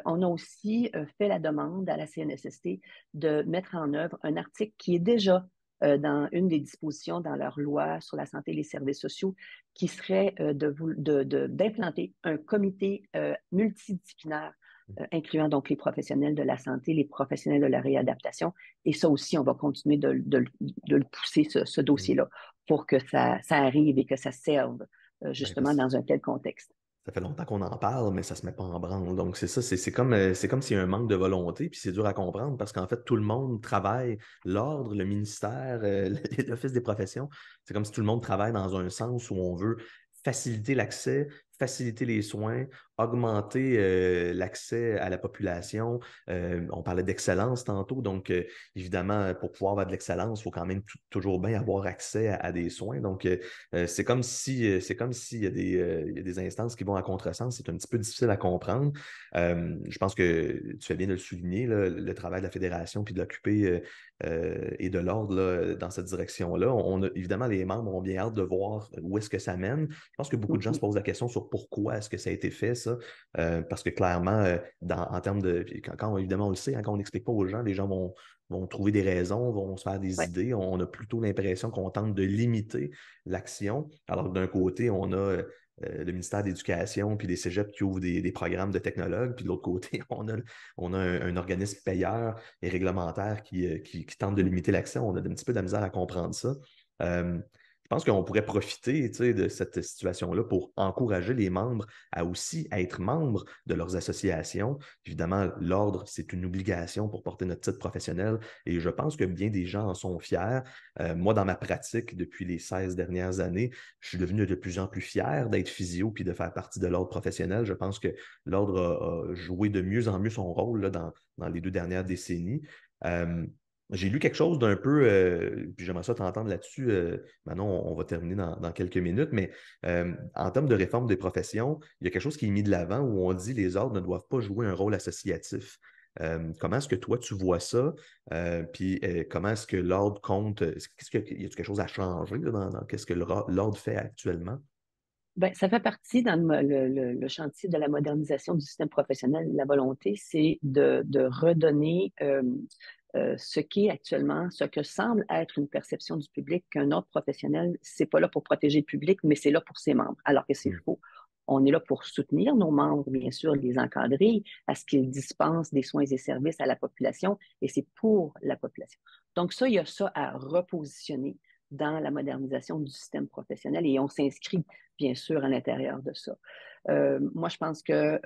On a aussi fait la demande à la CNSST de mettre en œuvre un article qui est déjà dans une des dispositions dans leur loi sur la santé et les services sociaux, qui serait d'implanter un comité multidisciplinaire incluant donc les professionnels de la santé, les professionnels de la réadaptation. Et ça aussi, on va continuer de le pousser, ce dossier-là, pour que ça arrive et que ça serve Ben, justement dans un tel contexte. ça fait longtemps qu'on en parle, mais ça se met pas en branle. Donc, c'est ça, c'est comme s'il y a un manque de volonté, puis c'est dur à comprendre parce qu'en fait, tout le monde travaille, l'ordre, le ministère, l'Office des professions, c'est comme si tout le monde travaille dans un sens où on veut faciliter l'accès, faciliter les soins, augmenter l'accès à la population. On parlait d'excellence tantôt, donc évidemment, pour pouvoir avoir de l'excellence, il faut quand même toujours bien avoir accès à des soins. Donc, c'est comme s'il y a il y a des instances qui vont à contresens. C'est un petit peu difficile à comprendre. Je pense que tu fais bien de le souligner, là, le travail de la fédération puis de l'occuper et de l'ordre là, dans cette direction-là. Évidemment, les membres ont bien hâte de voir où est-ce que ça mène. Je pense que beaucoup de gens se posent la question sur pourquoi est-ce que ça a été fait, ça. Parce que clairement, en termes de. Évidemment, on le sait, hein, quand on n'explique pas aux gens, les gens vont trouver des raisons, vont se faire des Ouais. idées. On a plutôt l'impression qu'on tente de limiter l'action. Alors que d'un côté, on a le ministère de l'Éducation puis des cégeps qui ouvrent des programmes de technologues, puis de l'autre côté, on a un organisme payeur et réglementaire qui tente de limiter l'accès. On a un petit peu de la misère à comprendre ça. Je pense qu'on pourrait profiter, tu sais, de cette situation-là pour encourager les membres à aussi être membres de leurs associations. Évidemment, l'ordre, c'est une obligation pour porter notre titre professionnel et je pense que bien des gens en sont fiers. Moi, dans ma pratique, depuis les 16 dernières années, je suis devenu de plus en plus fier d'être physio puis de faire partie de l'ordre professionnel. Je pense que l'ordre a joué de mieux en mieux son rôle là, dans les 2 dernières décennies. J'ai lu quelque chose d'un peu, puis j'aimerais ça t'entendre là-dessus. Manon, on va terminer dans quelques minutes, mais en termes de réforme des professions, il y a quelque chose qui est mis de l'avant où on dit que les ordres ne doivent pas jouer un rôle associatif. Comment est-ce que toi, tu vois ça? Puis comment est-ce que l'ordre compte? Y a quelque chose à changer là, dans qu'est-ce que l'ordre fait actuellement? Ben, ça fait partie dans le chantier de la modernisation du système professionnel. La volonté, c'est de redonner ce qui est actuellement, ce que semble être une perception du public qu'un ordre professionnel, c'est pas là pour protéger le public, mais c'est là pour ses membres, alors que c'est Hmm. faux. On est là pour soutenir nos membres, bien sûr, les encadrer à ce qu'ils dispensent des soins et services à la population, et c'est pour la population. Donc ça, il y a ça à repositionner dans la modernisation du système professionnel et on s'inscrit bien sûr à l'intérieur de ça. Moi, je pense que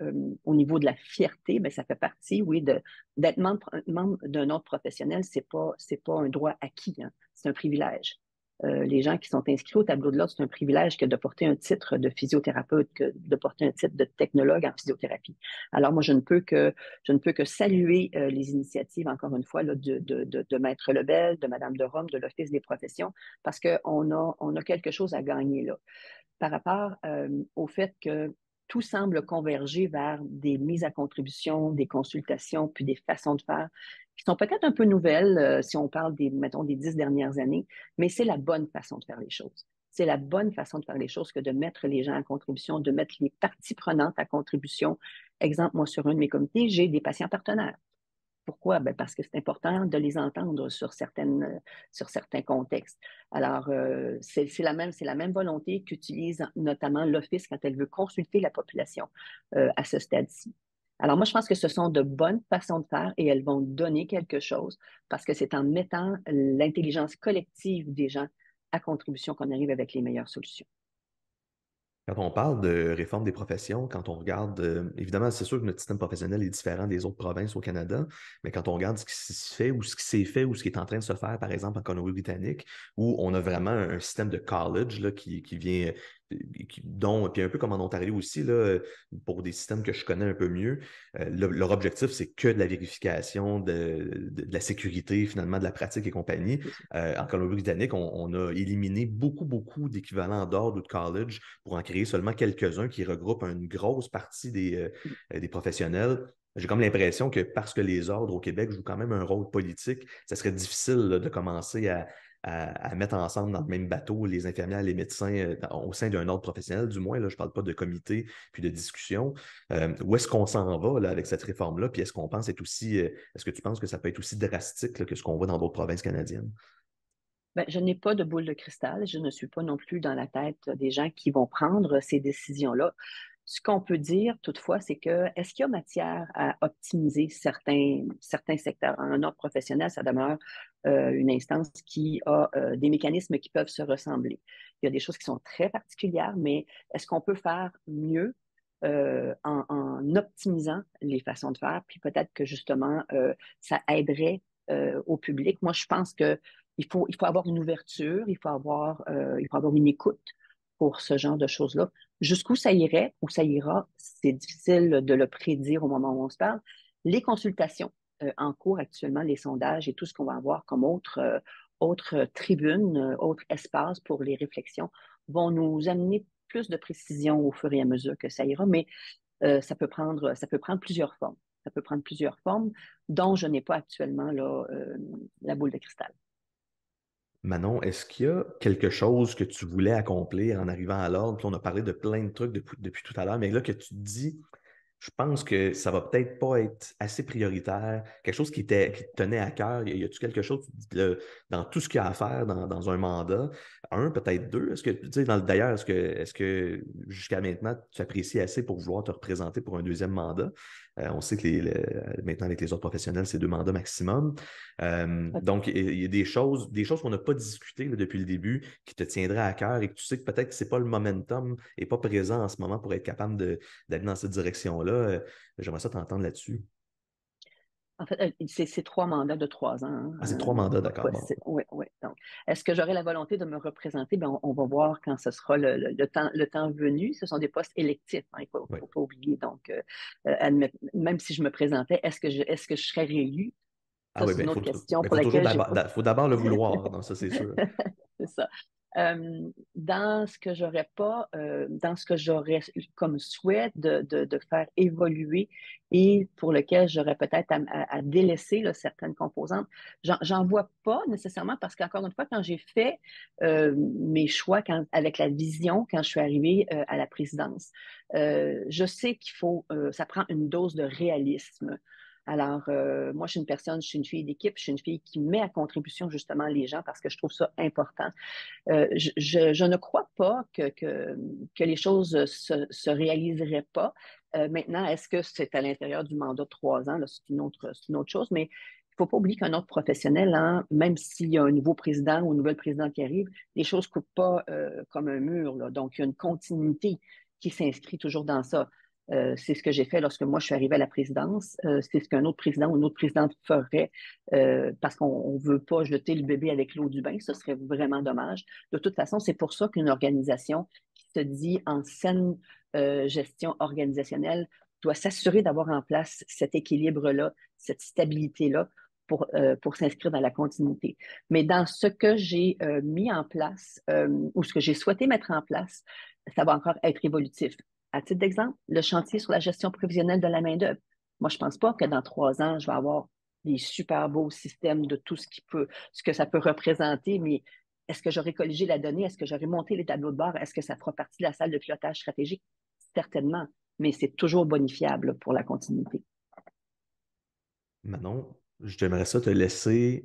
au niveau de la fierté, ben, ça fait partie, oui, d'être membre d'un autre professionnel, c'est pas un droit acquis, hein, c'est un privilège. Les gens qui sont inscrits au tableau de l'ordre, c'est un privilège que de porter un titre de physiothérapeute, que de porter un titre de technologue en physiothérapie. Alors moi, je ne peux que saluer les initiatives, encore une fois, là, de Maître Lebel, de Madame de Rome, de l'Office des professions, parce on a quelque chose à gagner là par rapport au fait que tout semble converger vers des mises à contribution, des consultations, puis des façons de faire qui sont peut-être un peu nouvelles si on parle mettons, des 10 dernières années, mais c'est la bonne façon de faire les choses. C'est la bonne façon de faire les choses que de mettre les gens à contribution, de mettre les parties prenantes à contribution. Exemple, moi, sur un de mes comités, j'ai des patients partenaires. Pourquoi? Ben parce que c'est important de les entendre sur certains contextes. Alors, c'est la même volonté qu'utilise notamment l'Office quand elle veut consulter la population à ce stade-ci. Alors, moi, je pense que ce sont de bonnes façons de faire et elles vont donner quelque chose parce que c'est en mettant l'intelligence collective des gens à contribution qu'on arrive avec les meilleures solutions. Quand on parle de réforme des professions, quand on regarde, évidemment, c'est sûr que notre système professionnel est différent des autres provinces au Canada, mais quand on regarde ce qui se fait ou ce qui s'est fait ou ce qui est en train de se faire, par exemple, en Colombie-Britannique, où on a vraiment un système de college là, qui vient, dont, puis un peu comme en Ontario aussi, là, pour des systèmes que je connais un peu mieux, leur objectif, c'est que de la vérification de la sécurité, finalement, de la pratique et compagnie. En Colombie-Britannique, on a éliminé beaucoup, beaucoup d'équivalents d'ordre ou de college pour en créer seulement quelques-uns qui regroupent une grosse partie des professionnels. J'ai comme l'impression que parce que les ordres au Québec jouent quand même un rôle politique, ça serait difficile là, de commencer à mettre ensemble dans le même bateau les infirmières et les médecins au sein d'un ordre professionnel, du moins, là, je ne parle pas de comité puis de discussion. Où est-ce qu'on s'en va là, avec cette réforme-là? Puis est-ce qu'on pense être aussi, est-ce que tu penses que ça peut être aussi drastique là, que ce qu'on voit dans d'autres provinces canadiennes? Ben, je n'ai pas de boule de cristal. Je ne suis pas non plus dans la tête des gens qui vont prendre ces décisions-là. Ce qu'on peut dire, toutefois, c'est que est-ce qu'il y a matière à optimiser certains secteurs? Un ordre professionnel, ça demeure une instance qui a des mécanismes qui peuvent se ressembler. Il y a des choses qui sont très particulières, mais est-ce qu'on peut faire mieux en optimisant les façons de faire? Puis peut-être que justement, ça aiderait au public. Moi, je pense que il faut avoir une ouverture, il faut avoir une écoute pour ce genre de choses-là. Jusqu'où ça irait ou ça ira, c'est difficile de le prédire au moment où on se parle. Les consultations en cours actuellement, les sondages et tout ce qu'on va avoir comme autre tribune, autre espace pour les réflexions vont nous amener plus de précision au fur et à mesure que ça ira, mais ça peut prendre plusieurs formes. Ça peut prendre plusieurs formes dont je n'ai pas actuellement là, la boule de cristal. Manon, est-ce qu'il y a quelque chose que tu voulais accomplir en arrivant à l'ordre? Puis on a parlé de plein de trucs depuis tout à l'heure, mais là que tu te dis, je pense que ça va peut-être pas être assez prioritaire, quelque chose qui te tenait à cœur. Y a-tu quelque chose dans tout ce qu'il y a à faire dans un mandat? Un, peut-être deux. Est-ce que, tu sais, d'ailleurs, est-ce que jusqu'à maintenant, tu apprécies assez pour vouloir te représenter pour un deuxième mandat? On sait que maintenant, avec les autres professionnels, c'est deux mandats maximum. Donc, il y a des choses qu'on n'a pas discutées là, depuis le début qui te tiendraient à cœur et que tu sais que peut-être que c'est pas le momentum n'est pas présent en ce moment pour être capable d'aller dans cette direction-là. J'aimerais ça t'entendre là-dessus. En fait, c'est 3 mandats de 3 ans. Ah, c'est 3 mandats, d'accord. Bon. Oui, oui. Donc, est-ce que j'aurai la volonté de me représenter? Ben, on va voir quand ce sera le temps venu. Ce sont des postes électifs, hein, il ne Oui. faut pas oublier. Donc, même si je me présentais, est-ce que je serais réélue? Ah Ça, oui, c'est ben, une il autre faut, question ben, pour faut toujours laquelle j'ai d'abord, pas. faut d'abord le vouloir. Non, ça, c'est sûr. C'est ça. Dans ce que j'aurais pas, dans ce que j'aurais comme souhait de faire évoluer et pour lequel j'aurais peut-être à délaisser là, certaines composantes, j'en vois pas nécessairement parce qu'encore une fois, quand j'ai fait mes choix avec la vision, quand je suis arrivée à la présidence, je sais ça prend une dose de réalisme. Alors, moi, je suis une fille d'équipe, je suis une fille qui met à contribution justement les gens parce que je trouve ça important. Je ne crois pas que les choses se réaliseraient pas. Maintenant, est-ce que c'est à l'intérieur du mandat de 3 ans? Là, c'est une autre chose, mais il ne faut pas oublier qu'un autre professionnel, hein, même s'il y a un nouveau président ou une nouvelle présidente qui arrive, les choses ne coupent pas comme un mur, là. Donc, il y a une continuité qui s'inscrit toujours dans ça. C'est ce que j'ai fait lorsque moi je suis arrivée à la présidence. C'est ce qu'un autre président ou une autre présidente ferait parce qu'on ne veut pas jeter le bébé avec l'eau du bain. Ce serait vraiment dommage. De toute façon, c'est pour ça qu'une organisation qui se dit en saine gestion organisationnelle doit s'assurer d'avoir en place cet équilibre-là, cette stabilité-là pour s'inscrire dans la continuité. Mais dans ce que j'ai mis en place ou ce que j'ai souhaité mettre en place, ça va encore être évolutif. À titre d'exemple, le chantier sur la gestion prévisionnelle de la main-d'œuvre. Moi, je ne pense pas que dans 3 ans, je vais avoir des super beaux systèmes de tout ce que ça peut représenter, mais est-ce que j'aurais colligé la donnée? Est-ce que j'aurais monté les tableaux de bord? Est-ce que ça fera partie de la salle de pilotage stratégique? Certainement, mais c'est toujours bonifiable pour la continuité. Manon, j'aimerais ça te laisser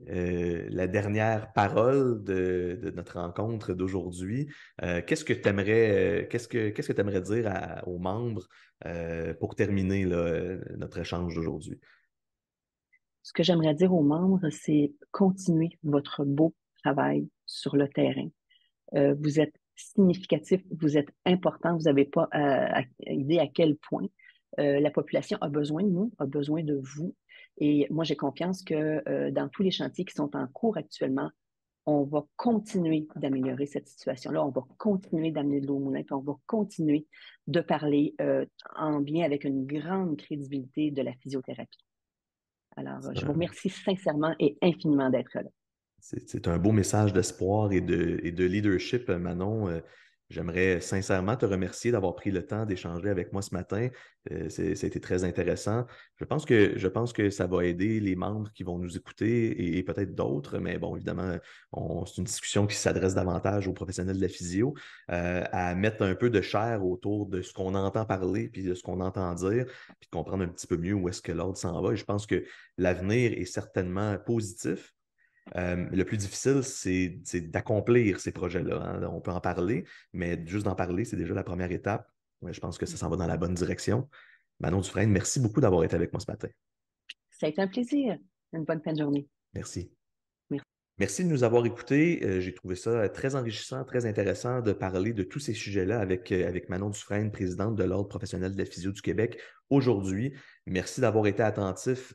la dernière parole de notre rencontre d'aujourd'hui. Qu'est-ce que tu aimerais, qu'est-ce que tu dire aux membres pour terminer là, notre échange d'aujourd'hui? Ce que j'aimerais dire aux membres, c'est continuez votre beau travail sur le terrain. Vous êtes significatif, vous êtes important, vous n'avez pas idée à quel point la population a besoin de nous, a besoin de vous. Et moi, j'ai confiance que dans tous les chantiers qui sont en cours actuellement, on va continuer d'améliorer cette situation-là, on va continuer d'amener de l'eau au moulin, puis on va continuer de parler en bien avec une grande crédibilité de la physiothérapie. Alors, je vous remercie sincèrement et infiniment d'être là. C'est un beau message d'espoir et de leadership, Manon. J'aimerais sincèrement te remercier d'avoir pris le temps d'échanger avec moi ce matin. Ça a été très intéressant. Je pense que ça va aider les membres qui vont nous écouter et peut-être d'autres, mais bon, évidemment, c'est une discussion qui s'adresse davantage aux professionnels de la physio, à mettre un peu de chair autour de ce qu'on entend parler, puis de ce qu'on entend dire, puis de comprendre un petit peu mieux où est-ce que l'ordre s'en va. Et je pense que l'avenir est certainement positif. Le plus difficile, c'est d'accomplir ces projets-là, hein. On peut en parler, mais juste d'en parler, c'est déjà la première étape. Ouais, je pense que ça s'en va dans la bonne direction. Manon Dufresne, merci beaucoup d'avoir été avec moi ce matin. Ça a été un plaisir. Une bonne fin de journée. Merci. Merci. Merci de nous avoir écoutés. J'ai trouvé ça très enrichissant, très intéressant de parler de tous ces sujets-là avec Manon Dufresne, présidente de l'Ordre professionnel de la physio du Québec aujourd'hui. Merci d'avoir été attentif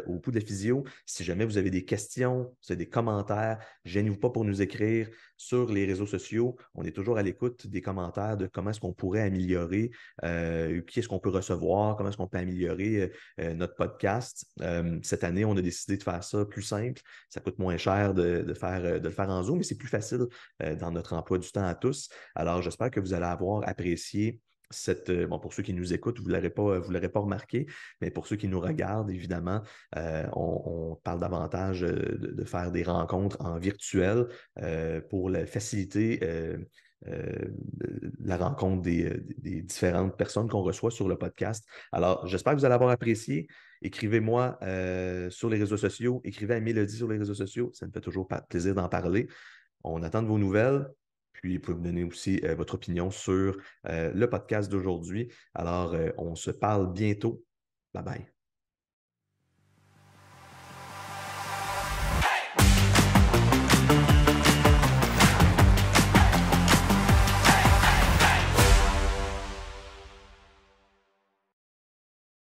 au Pouls de la physio. Si jamais vous avez des questions, vous avez des commentaires, gênez-vous pas pour nous écrire sur les réseaux sociaux. On est toujours à l'écoute des commentaires de comment est-ce qu'on pourrait améliorer, qui est-ce qu'on peut recevoir, comment est-ce qu'on peut améliorer notre podcast. Cette année, on a décidé de faire ça plus simple. Ça coûte moins cher de le faire en Zoom, mais c'est plus facile dans notre emploi du temps à tous. Alors, j'espère que vous allez avoir apprécié bon, pour ceux qui nous écoutent, vous ne l'aurez pas remarqué, mais pour ceux qui nous regardent, évidemment, on parle davantage de faire des rencontres en virtuel pour faciliter la rencontre des différentes personnes qu'on reçoit sur le podcast. Alors, j'espère que vous allez avoir apprécié. Écrivez-moi sur les réseaux sociaux, écrivez à Mélodie sur les réseaux sociaux, ça me fait toujours plaisir d'en parler. On attend de vos nouvelles, puis vous pouvez me donner aussi votre opinion sur le podcast d'aujourd'hui. Alors, on se parle bientôt. Bye bye.